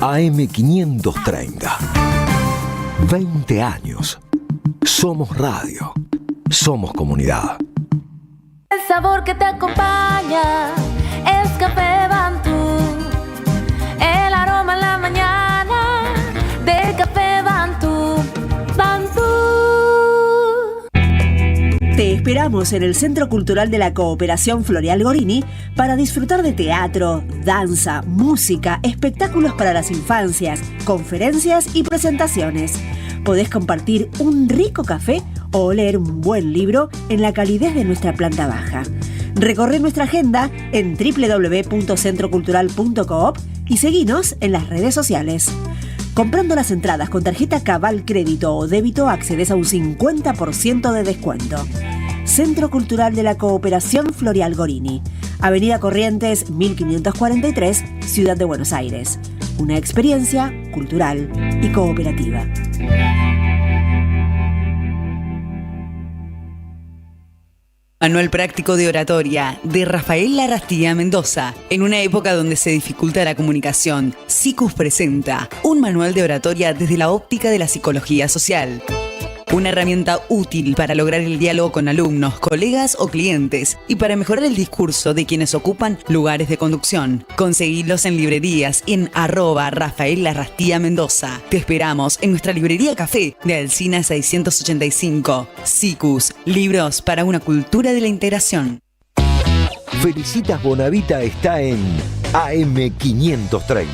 AM530. 20 años. Somos radio. Somos comunidad. El sabor que te acompaña es Café Bantú. El aroma en la mañana del Café Bantú. Bantú. Te esperamos en el Centro Cultural de la Cooperación Floreal Gorini para disfrutar de teatro, danza, música, espectáculos para las infancias, conferencias y presentaciones. Podés compartir un rico café o leer un buen libro en la calidez de nuestra planta baja. Recorre nuestra agenda en www.centrocultural.coop y seguinos en las redes sociales. Comprando las entradas con tarjeta Cabal Crédito o Débito accedes a un 50% de descuento. Centro Cultural de la Cooperación Floreal Gorini, Avenida Corrientes 1543, Ciudad de Buenos Aires. Una experiencia cultural y cooperativa. Manual práctico de oratoria de Rafael Larrastía Mendoza. En una época donde se dificulta la comunicación, SICUS presenta un manual de oratoria desde la óptica de la psicología social. Una herramienta útil para lograr el diálogo con alumnos, colegas o clientes y para mejorar el discurso de quienes ocupan lugares de conducción. Conseguilos en librerías y en @Rafael Larrastía Mendoza. Te esperamos en nuestra librería Café de Alsina 685. SICUS, libros para una cultura de la integración. Felicitas Bonavita está en AM530.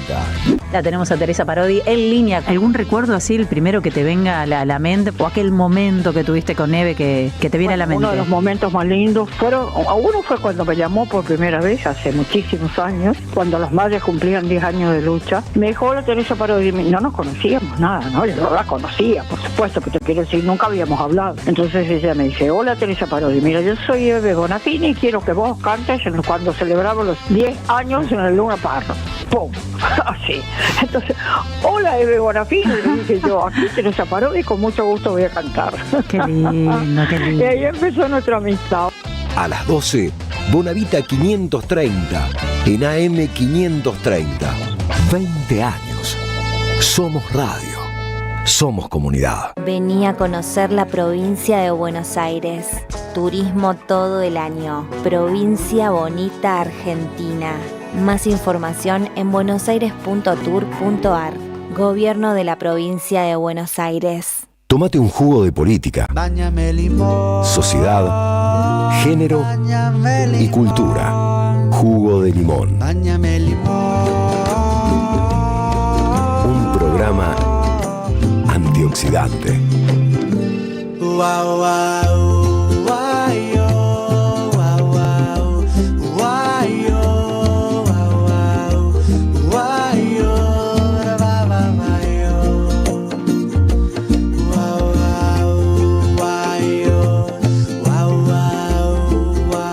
La tenemos a Teresa Parodi en línea. ¿Algún recuerdo así, el primero que te venga a la mente, o aquel momento que tuviste con Eve que te viene a la mente? Uno de los momentos más lindos uno fue cuando me llamó por primera vez, hace muchísimos años, cuando los madres cumplían 10 años de lucha. Me dijo: hola Teresa Parodi. No nos conocíamos nada, ¿no? Yo no la conocía, por supuesto, pero te quiero decir, nunca habíamos hablado. Entonces ella me dice: hola Teresa Parodi, mira, yo soy Eve Bonafini y quiero que vos cantes cuando celebramos los 10 años en el Luna Park. ¡Pum! Así. Entonces, hola Eve Bonafini, le dije yo, aquí Teresa Parodi, con mucho gusto voy a cantar. Qué lindo, qué lindo. Y ahí empezó nuestra amistad. A las 12, Bonavita 530 en AM530. 20 años. Somos radio. Somos comunidad. Vení a conocer la provincia de Buenos Aires. Turismo todo el año. Provincia bonita Argentina. Más información en buenosaires.tour.ar. Gobierno de la provincia de Buenos Aires. Tómate un jugo de política, sociedad, género y cultura. Jugo de limón. Un programa antioxidante.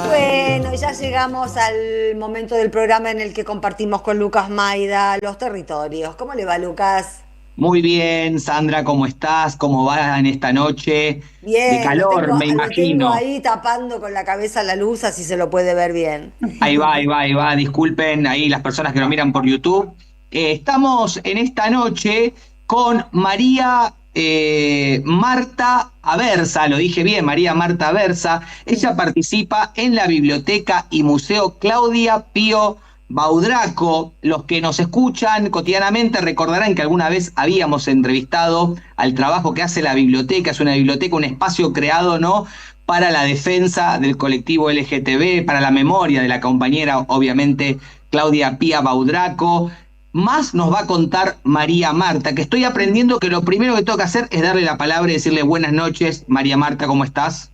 Bueno, ya llegamos al momento del programa en el que compartimos con Lucas Maida los territorios. ¿Cómo le va, Lucas? Muy bien, Sandra, ¿cómo estás? ¿Cómo va en esta noche? Bien, de calor, me lo imagino. tengo ahí tapando con la cabeza la luz, así se lo puede ver bien. Ahí va. Disculpen ahí las personas que nos miran por YouTube. Estamos en esta noche con María Marta Aversa, lo dije bien, María Marta Aversa. Ella participa en la Biblioteca y Museo Claudia Pío Baudraco. Los que nos escuchan cotidianamente recordarán que alguna vez habíamos entrevistado al trabajo que hace la biblioteca. Es una biblioteca, un espacio creado, ¿no?, para la defensa del colectivo LGTB, para la memoria de la compañera, obviamente, Claudia Pía Baudraco. Más nos va a contar María Marta, que estoy aprendiendo que lo primero que tengo que hacer es darle la palabra y decirle buenas noches. María Marta, ¿cómo estás?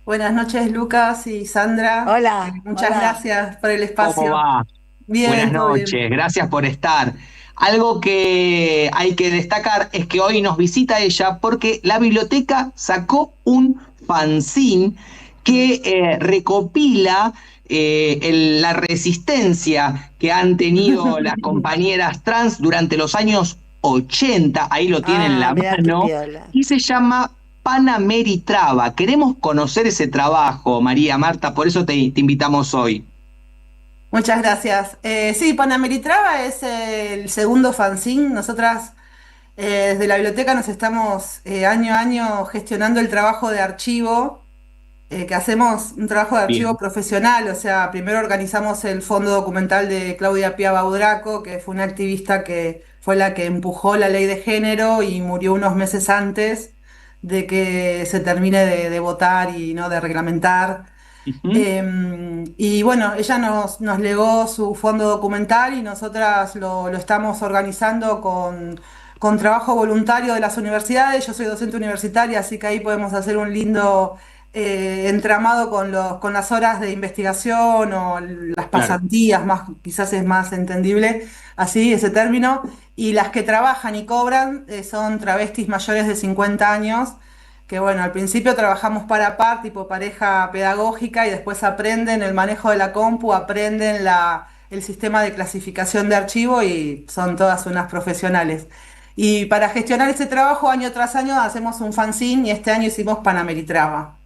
Buenas noches, Lucas y Sandra. Hola. Muchas gracias por el espacio. ¿Cómo va? Bien, buenas todo noches, bien. gracias por estar. Algo que hay que destacar es que hoy nos visita ella porque la biblioteca sacó un fanzine que recopila la resistencia que han tenido las compañeras trans durante los años 80, ahí lo tienen en la mano, y se llama Panameritraba. Queremos conocer ese trabajo, María Marta, por eso te invitamos hoy. Muchas gracias. Sí, Panameritraba es el segundo fanzine. Nosotras desde la biblioteca nos estamos año a año gestionando el trabajo de archivo, que hacemos un trabajo de archivo Bien. profesional. O sea, primero organizamos el fondo documental de Claudia Pia Baudraco, que fue una activista que fue la que empujó la ley de género y murió unos meses antes de que se termine de votar y no de reglamentar. Y bueno, ella nos legó su fondo documental y nosotras lo estamos organizando con trabajo voluntario de las universidades. Yo soy docente universitaria, así que ahí podemos hacer un lindo entramado con las horas de investigación o las pasantías, más, quizás es más entendible así ese término. Y las que trabajan y cobran son travestis mayores de 50 años que bueno, al principio trabajamos para par, tipo pareja pedagógica, y después aprenden el manejo de la compu, aprenden el sistema de clasificación de archivo y son todas unas profesionales. Y para gestionar ese trabajo año tras año hacemos un fanzine y este año hicimos Panameritraba.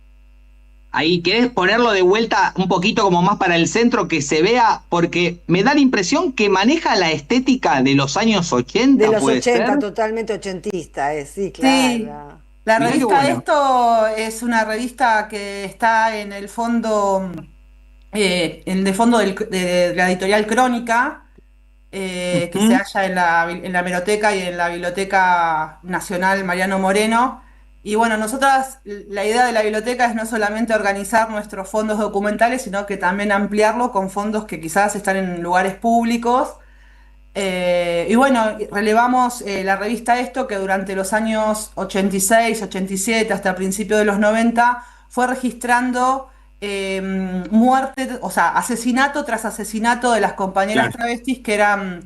Ahí, ¿querés ponerlo de vuelta un poquito como más para el centro, que se vea? Porque me da la impresión que maneja la estética de los años 80, De los ¿puede 80, ser? totalmente ochentista, sí, Sí, claro. la Mirá qué revista bueno. Esto es una revista que está en el fondo, en el fondo de la editorial Crónica, que se halla en la Hemeroteca y en la Biblioteca Nacional Mariano Moreno. Y bueno, nosotras, la idea de la biblioteca es no solamente organizar nuestros fondos documentales, sino que también ampliarlo con fondos que quizás están en lugares públicos. Y bueno, relevamos la revista Esto, que durante los años 86, 87, hasta principios de los 90, fue registrando muerte, o sea, asesinato tras asesinato de las compañeras Claro. travestis que eran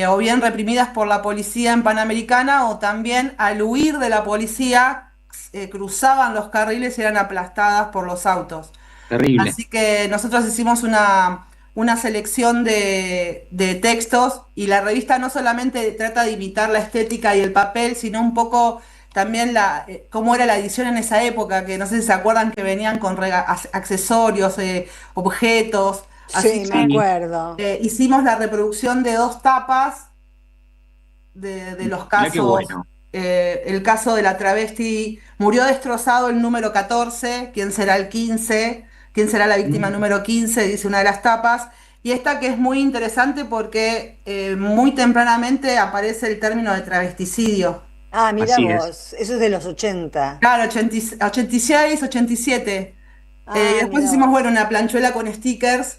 o bien reprimidas por la policía en Panamericana o también al huir de la policía cruzaban los carriles y eran aplastadas por los autos. Terrible. Así que nosotros hicimos una selección de textos y la revista no solamente trata de imitar la estética y el papel, sino un poco también cómo era la edición en esa época, que no sé si se acuerdan que venían con accesorios, objetos. Así Sí, que me acuerdo. hicimos la reproducción de 2 tapas de los Mirá qué casos. bueno. El caso de la travesti, murió destrozado el número 14, ¿quién será el 15? ¿Quién será la víctima número 15? Dice una de las tapas. Y esta que es muy interesante porque muy tempranamente aparece el término de travesticidio. Ah, mira Así es. vos, eso es de los 80. Claro, 86, 87. Y después mira hicimos, vos. bueno, una planchuela con stickers,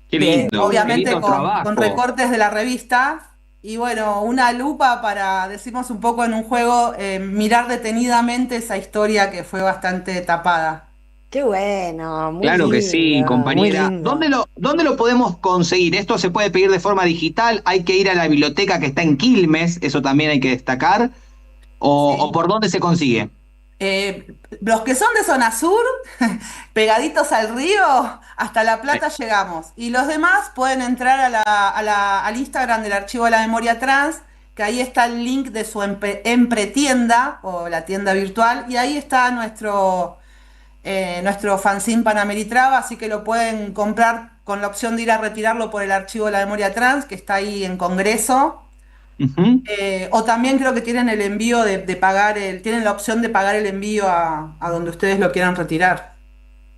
Qué lindo, obviamente qué lindo con trabajo. recortes de la revista. Y bueno, una lupa para, decimos un poco en un juego, mirar detenidamente esa historia que fue bastante tapada. Qué bueno, muy Claro que sí, lindo, compañera. muy lindo. ¿Dónde lo podemos conseguir? Esto se puede pedir de forma digital, hay que ir a la biblioteca que está en Quilmes, eso también hay que destacar, o por dónde se consigue. Los que son de zona sur, pegaditos al río, hasta La Plata llegamos. Y los demás pueden entrar al Instagram del Archivo de la Memoria Trans, que ahí está el link de su empretienda o la tienda virtual, y ahí está nuestro fanzine Panameritraba, así que lo pueden comprar con la opción de ir a retirarlo por el Archivo de la Memoria Trans, que está ahí en Congreso. O también creo que tienen el envío de pagar tienen la opción de pagar el envío a donde ustedes lo quieran retirar.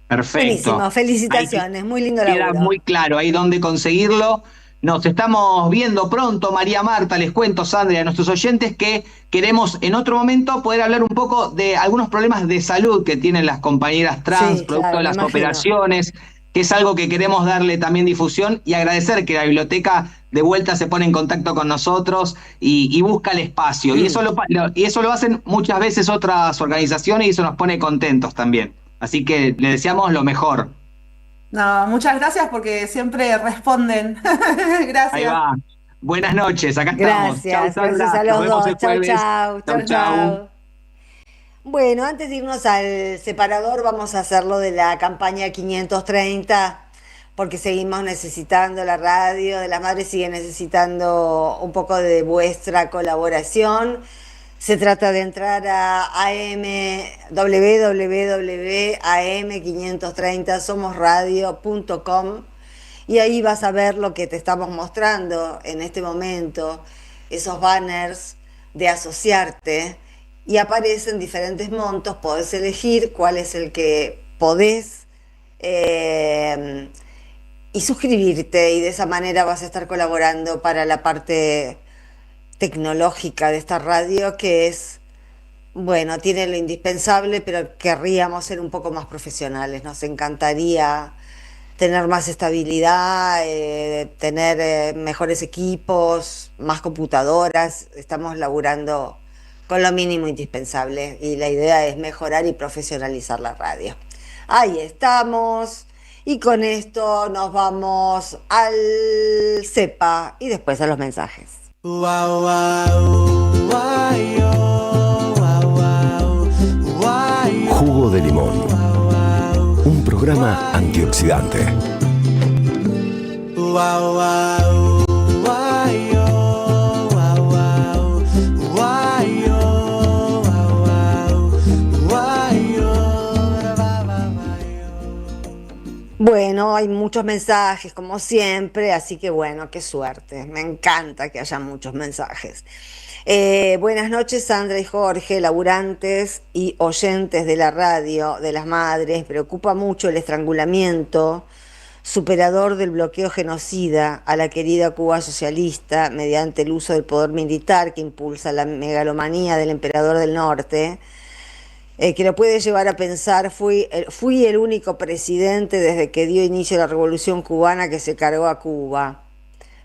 Perfecto. Buenísimo, felicitaciones, muy lindo Queda laburo. muy claro ahí dónde conseguirlo. Nos estamos viendo pronto, María Marta. Les cuento, Sandra, y a nuestros oyentes que queremos en otro momento poder hablar un poco de algunos problemas de salud que tienen las compañeras trans, Sí, producto claro, de me las imagino. operaciones, que es algo que queremos darle también difusión y agradecer que la biblioteca de vuelta se pone en contacto con nosotros y busca el espacio. Y eso lo hacen muchas veces otras organizaciones y eso nos pone contentos también. Así que le deseamos lo mejor. No, muchas gracias porque siempre responden. Gracias. Ahí va. Buenas noches, acá estamos. Gracias, Chau, Sandra. gracias a Nos los vemos dos. el Chau, jueves. chau, chau, chau. Bueno, antes de irnos al separador, vamos a hacerlo de la campaña 530, porque seguimos necesitando la radio, de las madres sigue necesitando un poco de vuestra colaboración. Se trata de entrar a www.am530somosradio.com y ahí vas a ver lo que te estamos mostrando en este momento, esos banners de asociarte, y aparecen diferentes montos, podés elegir cuál es el que podés y suscribirte, y de esa manera vas a estar colaborando para la parte tecnológica de esta radio, que es, bueno, tiene lo indispensable, pero querríamos ser un poco más profesionales. Nos encantaría tener más estabilidad, tener mejores equipos, más computadoras. Estamos laburando con lo mínimo indispensable y la idea es mejorar y profesionalizar la radio. Ahí estamos. Y con esto nos vamos al CEPA y después a los mensajes. Jugo de limón. Un programa antioxidante. Bueno, hay muchos mensajes como siempre, así que bueno, qué suerte. Me encanta que haya muchos mensajes. Buenas noches, Sandra y Jorge, laburantes y oyentes de la radio de las madres. Preocupa mucho el estrangulamiento superador del bloqueo genocida a la querida Cuba socialista mediante el uso del poder militar que impulsa la megalomanía del emperador del norte. Que lo puede llevar a pensar, fui el único presidente desde que dio inicio a la Revolución Cubana que se cargó a Cuba.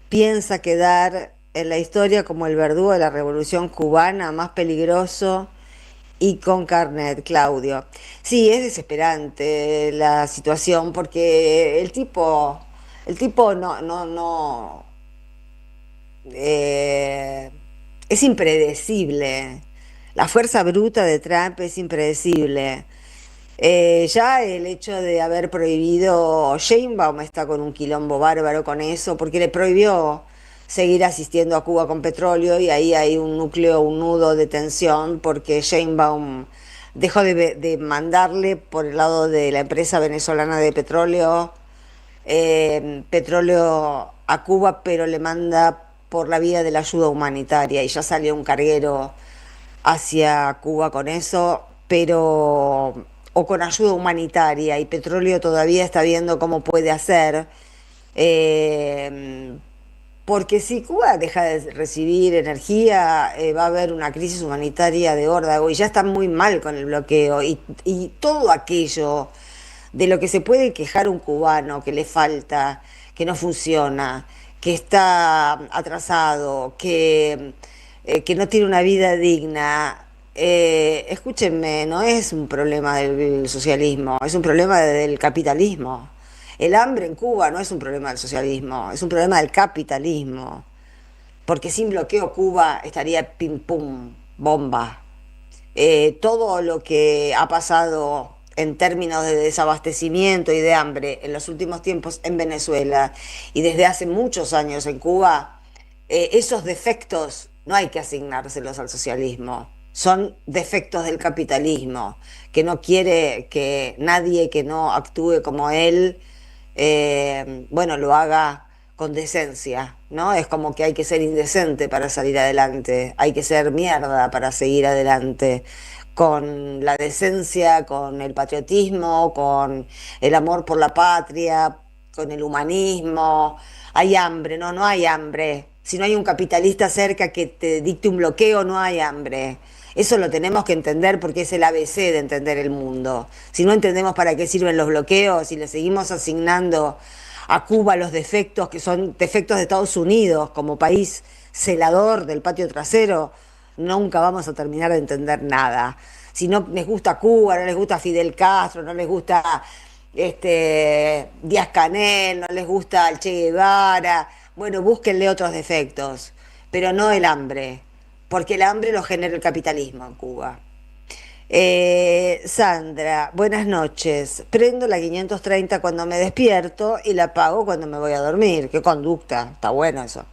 Piensa quedar en la historia como el verdugo de la Revolución Cubana, más peligroso y con carnet, Claudio. Sí, es desesperante la situación porque el tipo no es impredecible. La fuerza bruta de Trump es impredecible. Ya el hecho de haber prohibido, Sheinbaum está con un quilombo bárbaro con eso, porque le prohibió seguir asistiendo a Cuba con petróleo, y ahí hay un núcleo, un nudo de tensión, porque Sheinbaum dejó de mandarle por el lado de la empresa venezolana de petróleo, petróleo a Cuba, pero le manda por la vía de la ayuda humanitaria, y ya salió un carguero hacia Cuba con eso, pero o con ayuda humanitaria, y petróleo todavía está viendo cómo puede hacer, porque si Cuba deja de recibir energía, va a haber una crisis humanitaria de órdago, y ya está muy mal con el bloqueo, y todo aquello de lo que se puede quejar un cubano, que le falta, que no funciona, que está atrasado, que no tiene una vida digna. Escúchenme, no es un problema del socialismo, es un problema del capitalismo. El hambre en Cuba no es un problema del socialismo, es un problema del capitalismo. Porque sin bloqueo Cuba estaría pim pum, bomba. Todo lo que ha pasado en términos de desabastecimiento y de hambre en los últimos tiempos en Venezuela y desde hace muchos años en Cuba, esos defectos no hay que asignárselos al socialismo, son defectos del capitalismo, que no quiere que nadie que no actúe como él, bueno, lo haga con decencia, ¿no? Es como que hay que ser indecente para salir adelante, hay que ser mierda para seguir adelante, con la decencia, con el patriotismo, con el amor por la patria, con el humanismo. Hay hambre, no hay hambre. Si no hay un capitalista cerca que te dicte un bloqueo, no hay hambre. Eso lo tenemos que entender porque es el ABC de entender el mundo. Si no entendemos para qué sirven los bloqueos y le seguimos asignando a Cuba los defectos que son defectos de Estados Unidos como país celador del patio trasero, nunca vamos a terminar de entender nada. Si no les gusta Cuba, no les gusta Fidel Castro, no les gusta Díaz-Canel, no les gusta el Che Guevara, bueno, búsquenle otros defectos, pero no el hambre, porque el hambre lo genera el capitalismo en Cuba. Sandra, buenas noches. Prendo la 530 cuando me despierto y la apago cuando me voy a dormir. Qué conducta, está bueno eso.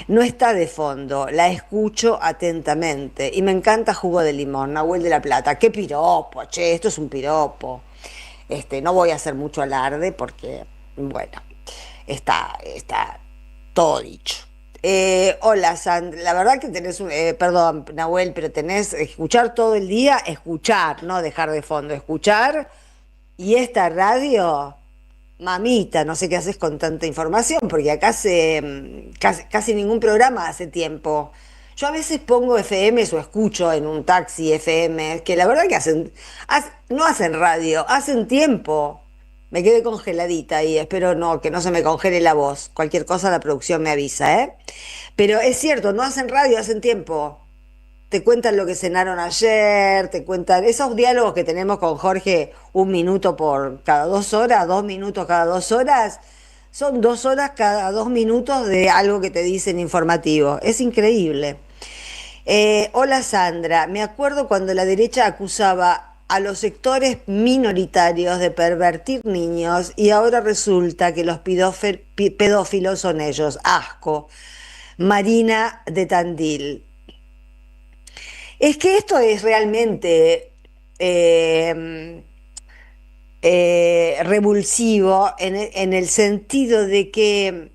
No está de fondo, la escucho atentamente y me encanta Jugo de Limón, Nahuel de la Plata. Qué piropo, che, esto es un piropo. No voy a hacer mucho alarde porque, bueno, está todo dicho. Hola, Sandra. La verdad que tenés perdón, Nahuel, pero tenés escuchar todo el día, escuchar, no dejar de fondo, escuchar. Y esta radio, mamita, no sé qué haces con tanta información, porque acá casi ningún programa hace tiempo. Yo a veces pongo FM o escucho en un taxi FM, que la verdad que no hacen radio, hacen tiempo. Me quedé congeladita y espero que no se me congele la voz. Cualquier cosa la producción me avisa, ¿eh? Pero es cierto, no hacen radio, hacen tiempo. Te cuentan lo que cenaron ayer, te cuentan esos diálogos que tenemos con Jorge, 1 minuto por cada 2 horas, 2 minutos cada 2 horas. Son 2 horas cada 2 minutos de algo que te dicen informativo. Es increíble. Hola Sandra, me acuerdo cuando la derecha acusaba a los sectores minoritarios de pervertir niños y ahora resulta que los pedófilos son ellos. Asco. Marina de Tandil. Es que esto es realmente revulsivo en el sentido de que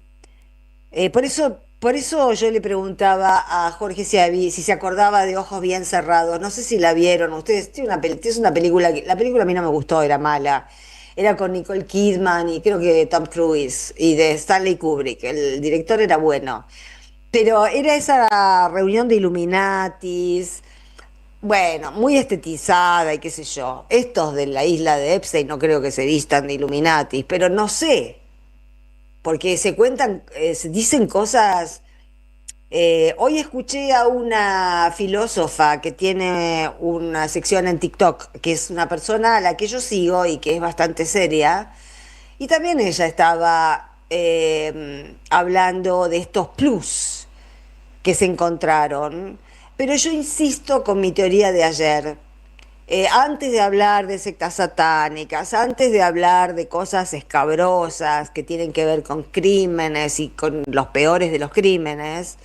por eso yo le preguntaba a Jorge si se acordaba de Ojos Bien Cerrados. No sé si la vieron. Ustedes, es una película la película a mí no me gustó, era mala. Era con Nicole Kidman y creo que Tom Cruise y de Stanley Kubrick. El director era bueno. Pero era esa reunión de Illuminatis, bueno, muy estetizada y qué sé yo. Estos de la isla de Epstein no creo que se vistan de Illuminatis, pero no sé. Porque se cuentan, se dicen cosas. Hoy escuché a una filósofa que tiene una sección en TikTok, que es una persona a la que yo sigo y que es bastante seria, y también ella estaba hablando de estos plus que se encontraron, pero yo insisto con mi teoría de ayer. Antes de hablar de sectas satánicas, antes de hablar de cosas escabrosas que tienen que ver con crímenes y con los peores de los crímenes,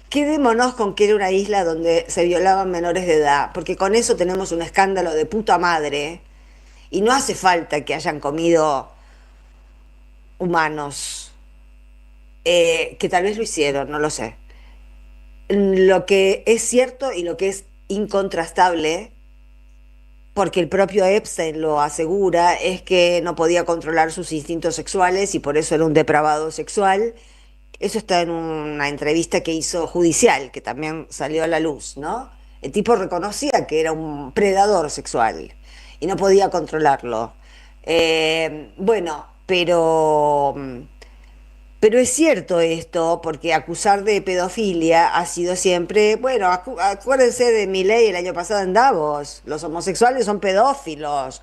quedémonos con que era una isla donde se violaban menores de edad, porque con eso tenemos un escándalo de puta madre y no hace falta que hayan comido humanos, que tal vez lo hicieron, no lo sé. Lo que es cierto y lo que es incontrastable, porque el propio Epstein lo asegura, es que no podía controlar sus instintos sexuales y por eso era un depravado sexual. Eso está en una entrevista que hizo judicial, que también salió a la luz, ¿no? El tipo reconocía que era un predador sexual y no podía controlarlo. Bueno, pero es cierto esto, porque acusar de pedofilia ha sido siempre, bueno, acuérdense de Milei el año pasado en Davos, los homosexuales son pedófilos.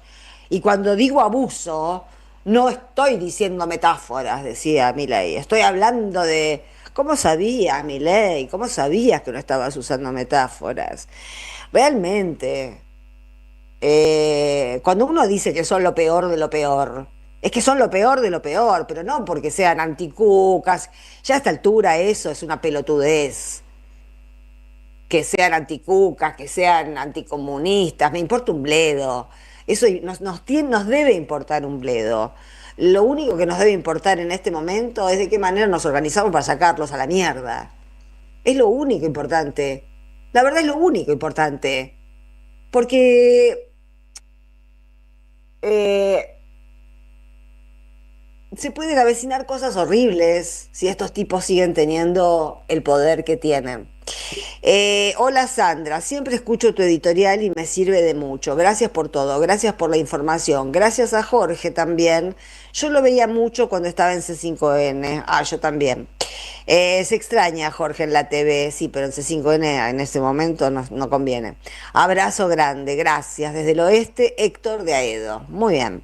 Y cuando digo abuso, no estoy diciendo metáforas, decía Milei, estoy hablando de, ¿cómo sabías, Milei? ¿Cómo sabías que no estabas usando metáforas? Realmente, cuando uno dice que son lo peor de lo peor, es que son lo peor de lo peor, pero no porque sean anticucas. Ya a esta altura eso es una pelotudez. Que sean anticucas, que sean anticomunistas, me importa un bledo. Eso nos debe importar un bledo. Lo único que nos debe importar en este momento es de qué manera nos organizamos para sacarlos a la mierda. Es lo único importante. La verdad es lo único importante. Porque se pueden avecinar cosas horribles si estos tipos siguen teniendo el poder que tienen. Hola Sandra, siempre escucho tu editorial y me sirve de mucho. Gracias por todo, gracias por la información. Gracias a Jorge también. Yo lo veía mucho cuando estaba en C5N. Yo también. Se extraña a Jorge en la TV, sí, pero en C5N en este momento no conviene. Abrazo grande, gracias. Desde el oeste, Héctor de Aedo. Muy bien.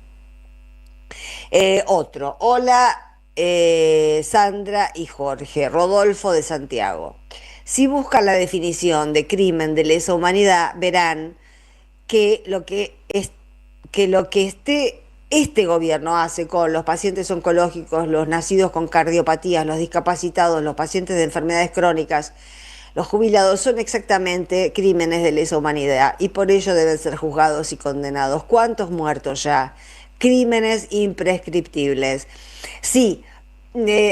Otro. Hola Sandra y Jorge. Rodolfo de Santiago. Si buscan la definición de crimen de lesa humanidad, verán que este gobierno hace con los pacientes oncológicos, los nacidos con cardiopatías, los discapacitados, los pacientes de enfermedades crónicas, los jubilados, son exactamente crímenes de lesa humanidad y por ello deben ser juzgados y condenados. ¿Cuántos muertos ya? Crímenes imprescriptibles. Sí,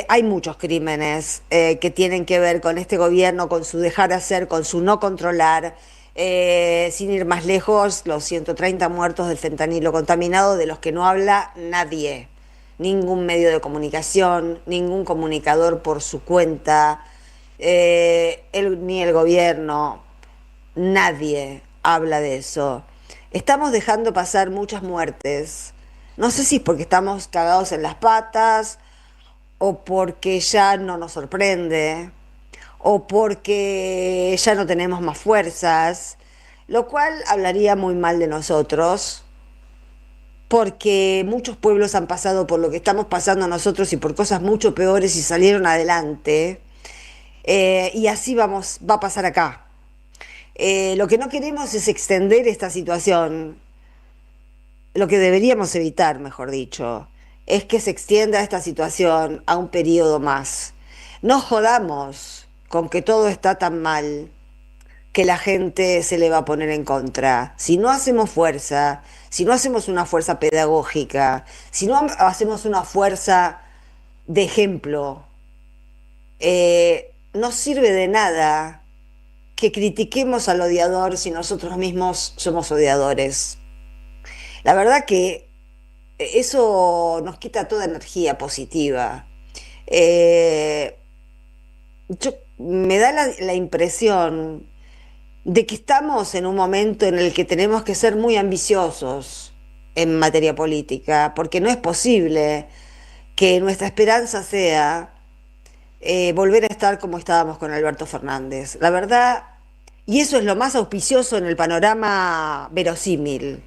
hay muchos crímenes que tienen que ver con este gobierno, con su dejar hacer, con su no controlar. Sin ir más lejos, los 130 muertos del fentanilo contaminado, de los que no habla nadie, ningún medio de comunicación, ningún comunicador por su cuenta, ni el gobierno, nadie habla de eso. Estamos dejando pasar muchas muertes. No sé si es porque estamos cagados en las patas o porque ya no nos sorprende, o porque ya no tenemos más fuerzas, lo cual hablaría muy mal de nosotros, porque muchos pueblos han pasado por lo que estamos pasando nosotros y por cosas mucho peores y salieron adelante, y así va a pasar acá. Lo que no queremos es extender esta situación, lo que deberíamos evitar, mejor dicho, es que se extienda esta situación a un periodo más. No jodamos con que todo está tan mal que la gente se le va a poner en contra. Si no hacemos fuerza, si no hacemos una fuerza pedagógica, si no hacemos una fuerza de ejemplo, no sirve de nada que critiquemos al odiador si nosotros mismos somos odiadores. La verdad que eso nos quita toda energía positiva. Me da la impresión de que estamos en un momento en el que tenemos que ser muy ambiciosos en materia política, porque no es posible que nuestra esperanza sea volver a estar como estábamos con Alberto Fernández. La verdad, y eso es lo más auspicioso en el panorama verosímil.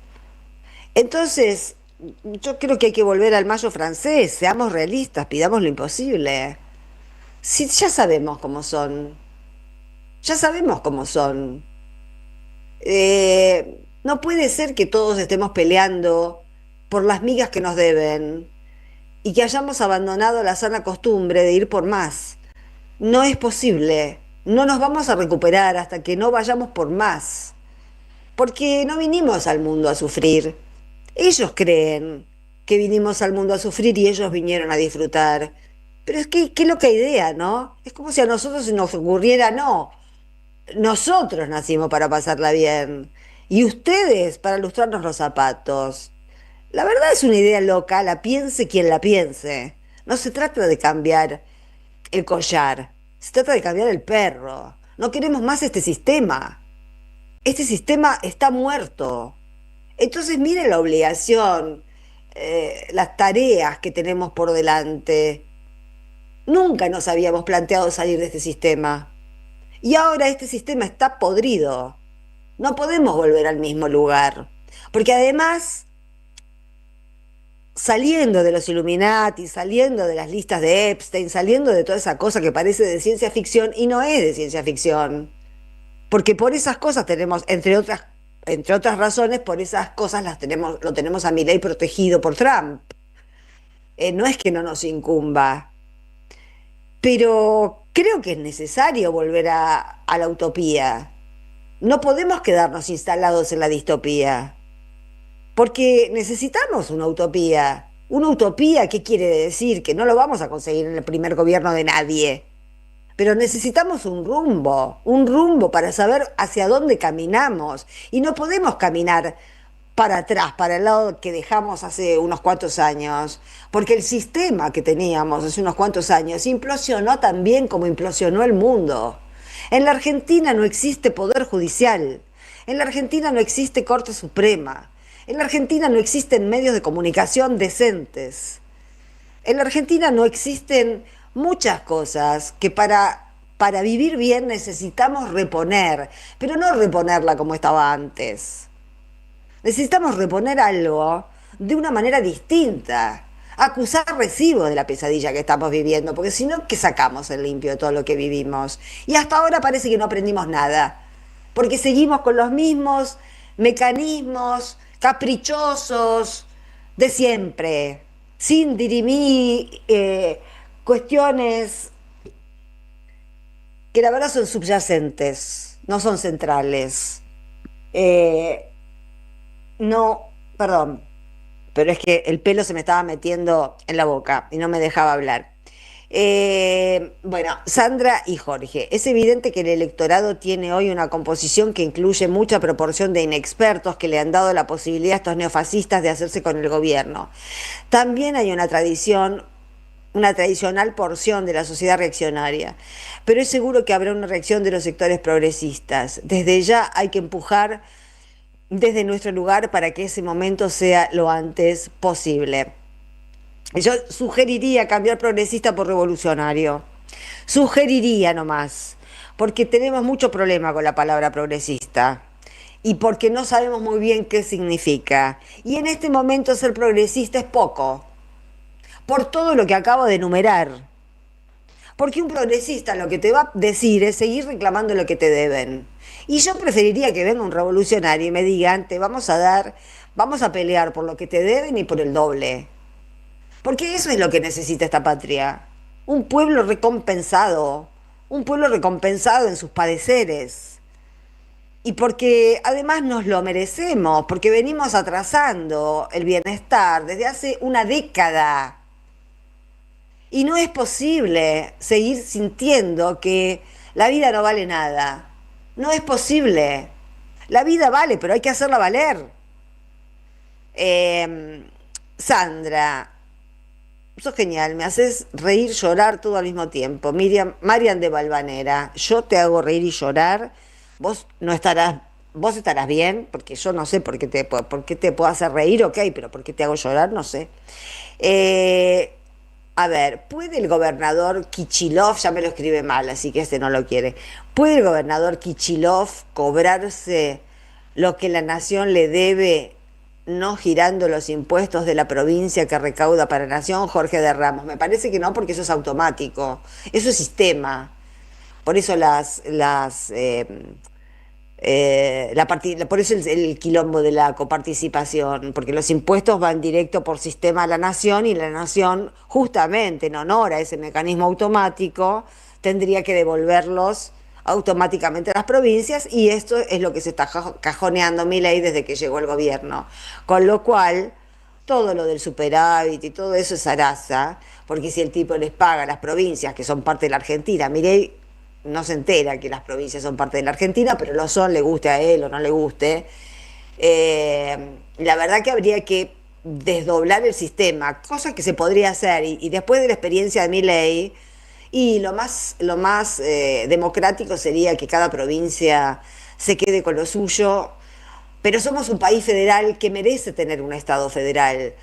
Entonces, yo creo que hay que volver al mayo francés, seamos realistas, pidamos lo imposible. Si ya sabemos cómo son, ya sabemos cómo son. No puede ser que todos estemos peleando por las migas que nos deben y que hayamos abandonado la sana costumbre de ir por más. No es posible, no nos vamos a recuperar hasta que no vayamos por más, porque no vinimos al mundo a sufrir. Ellos creen que vinimos al mundo a sufrir y ellos vinieron a disfrutar. Pero es que, qué loca idea, ¿no? Es como si a nosotros se nos ocurriera, no. Nosotros nacimos para pasarla bien. Y ustedes para lustrarnos los zapatos. La verdad es una idea loca, la piense quien la piense. No se trata de cambiar el collar. Se trata de cambiar el perro. No queremos más este sistema. Este sistema está muerto. Entonces miren la obligación, las tareas que tenemos por delante. Nunca nos habíamos planteado salir de este sistema. Y ahora este sistema está podrido. No podemos volver al mismo lugar. Porque además, saliendo de los Illuminati, saliendo de las listas de Epstein, saliendo de toda esa cosa que parece de ciencia ficción y no es de ciencia ficción. Porque por esas cosas tenemos, entre otras razones, por esas cosas lo tenemos a Milei protegido por Trump. No es que no nos incumba. Pero creo que es necesario volver a la utopía. No podemos quedarnos instalados en la distopía. Porque necesitamos una utopía. Una utopía, ¿qué quiere decir? Que no lo vamos a conseguir en el primer gobierno de nadie. Pero necesitamos un rumbo para saber hacia dónde caminamos. Y no podemos caminar para atrás, para el lado que dejamos hace unos cuantos años, porque el sistema que teníamos hace unos cuantos años implosionó tan bien como implosionó el mundo. En la Argentina no existe poder judicial, en la Argentina no existe Corte Suprema, en la Argentina no existen medios de comunicación decentes, en la Argentina no existen muchas cosas que para vivir bien necesitamos reponer, pero no reponerla como estaba antes. Necesitamos reponer algo de una manera distinta, acusar recibo de la pesadilla que estamos viviendo, porque si no, ¿qué sacamos en limpio de todo lo que vivimos? Y hasta ahora parece que no aprendimos nada, porque seguimos con los mismos mecanismos caprichosos de siempre, sin dirimir cuestiones que la verdad son subyacentes, no son centrales. No, perdón, pero es que el pelo se me estaba metiendo en la boca y no me dejaba hablar. Bueno, Sandra y Jorge, es evidente que el electorado tiene hoy una composición que incluye mucha proporción de inexpertos que le han dado la posibilidad a estos neofascistas de hacerse con el gobierno. También hay una tradicional porción de la sociedad reaccionaria, pero es seguro que habrá una reacción de los sectores progresistas. Desde ya hay que empujar desde nuestro lugar para que ese momento sea lo antes posible. Yo sugeriría cambiar progresista por revolucionario. Sugeriría nomás, porque tenemos mucho problema con la palabra progresista y porque no sabemos muy bien qué significa. Y en este momento ser progresista es poco, por todo lo que acabo de enumerar. Porque un progresista lo que te va a decir es seguir reclamando lo que te deben. Y yo preferiría que venga un revolucionario y me digan, te vamos a dar, vamos a pelear por lo que te deben y por el doble. Porque eso es lo que necesita esta patria. Un pueblo recompensado en sus padeceres. Y porque además nos lo merecemos, porque venimos atrasando el bienestar desde hace una década. Y no es posible seguir sintiendo que la vida no vale nada. No es posible. La vida vale, pero hay que hacerla valer. Sandra, sos genial, me haces reír, llorar todo al mismo tiempo. Marian de Valvanera, yo te hago reír y llorar. Vos estarás bien, porque yo no sé por qué te puedo hacer reír, ok, pero por qué te hago llorar, no sé. A ver, ¿puede el gobernador Kichilov, ya me lo escribe mal, así que este no lo quiere, ¿puede el gobernador Kichilov cobrarse lo que la nación le debe no girando los impuestos de la provincia que recauda para la nación? Jorge de Ramos, me parece que no, porque eso es automático, eso es sistema. Por eso por eso el quilombo de la coparticipación, porque los impuestos van directo por sistema a la nación y la nación, justamente en honor a ese mecanismo automático, tendría que devolverlos automáticamente a las provincias, y esto es lo que se está cajoneando Milei desde que llegó al gobierno. Con lo cual, todo lo del superávit y todo eso es zaraza, porque si el tipo les paga a las provincias que son parte de la Argentina, Milei no se entera que las provincias son parte de la Argentina, pero lo son, le guste a él o no le guste. La verdad que habría que desdoblar el sistema, cosa que se podría hacer, y después de la experiencia de Milei, y lo más democrático sería que cada provincia se quede con lo suyo, pero somos un país federal que merece tener un Estado federal.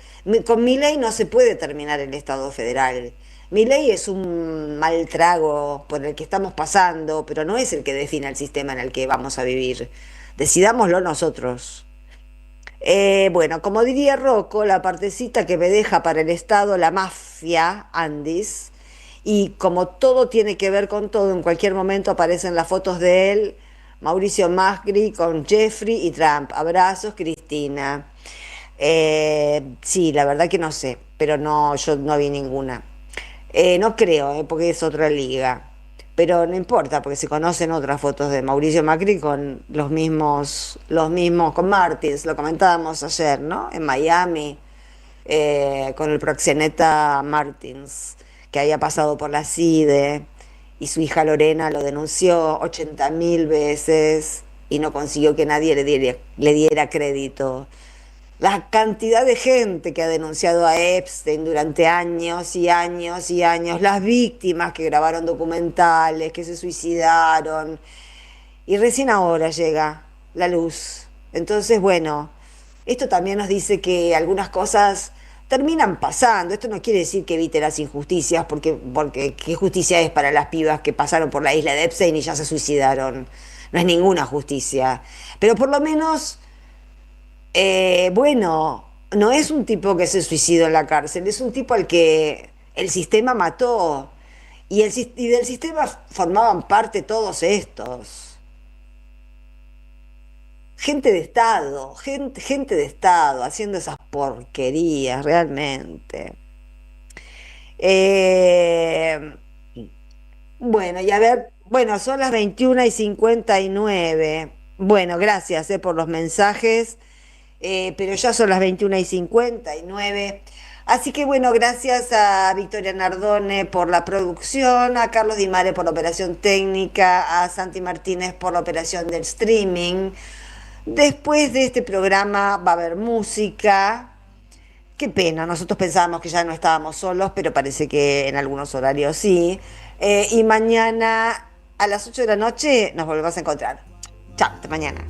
Con Milei no se puede terminar el Estado federal. Milei es un mal trago por el que estamos pasando, pero no es el que define el sistema en el que vamos a vivir. Decidámoslo nosotros. Bueno, como diría Rocco, la partecita que me deja para el Estado, la mafia, Andis, y como todo tiene que ver con todo, en cualquier momento aparecen las fotos de él, Mauricio Macri con Jeffrey y Trump. Abrazos, Cristina. Sí, la verdad que no sé, pero no, yo no vi ninguna. No creo, porque es otra liga. Pero no importa, porque se conocen otras fotos de Mauricio Macri con los mismos, con Martins, lo comentábamos ayer, ¿no? En Miami, con el proxeneta Martins, que había pasado por la CIDE, y su hija Lorena lo denunció 80.000 veces y no consiguió que nadie le diera crédito. La cantidad de gente que ha denunciado a Epstein durante años y años y años, las víctimas que grabaron documentales, que se suicidaron, y recién ahora llega la luz. Entonces, bueno, esto también nos dice que algunas cosas terminan pasando. Esto no quiere decir que evite las injusticias, porque ¿qué justicia es para las pibas que pasaron por la isla de Epstein y ya se suicidaron? No es ninguna justicia. Pero por lo menos... bueno, no es un tipo que se suicidó en la cárcel, es un tipo al que el sistema mató, y del sistema formaban parte todos estos. gente de Estado, gente de Estado haciendo esas porquerías realmente. Bueno, y a ver, bueno, son las 21:59. Bueno, gracias por los mensajes, pero ya son las 21:59. Así que bueno, gracias a Victoria Nardone por la producción, a Carlos Di Mare por la operación técnica, a Santi Martínez por la operación del streaming. Después de este programa va a haber música. Qué pena, nosotros pensábamos que ya no estábamos solos, pero parece que en algunos horarios sí. Y mañana a las 8 de la noche nos volvemos a encontrar. Chao, hasta mañana.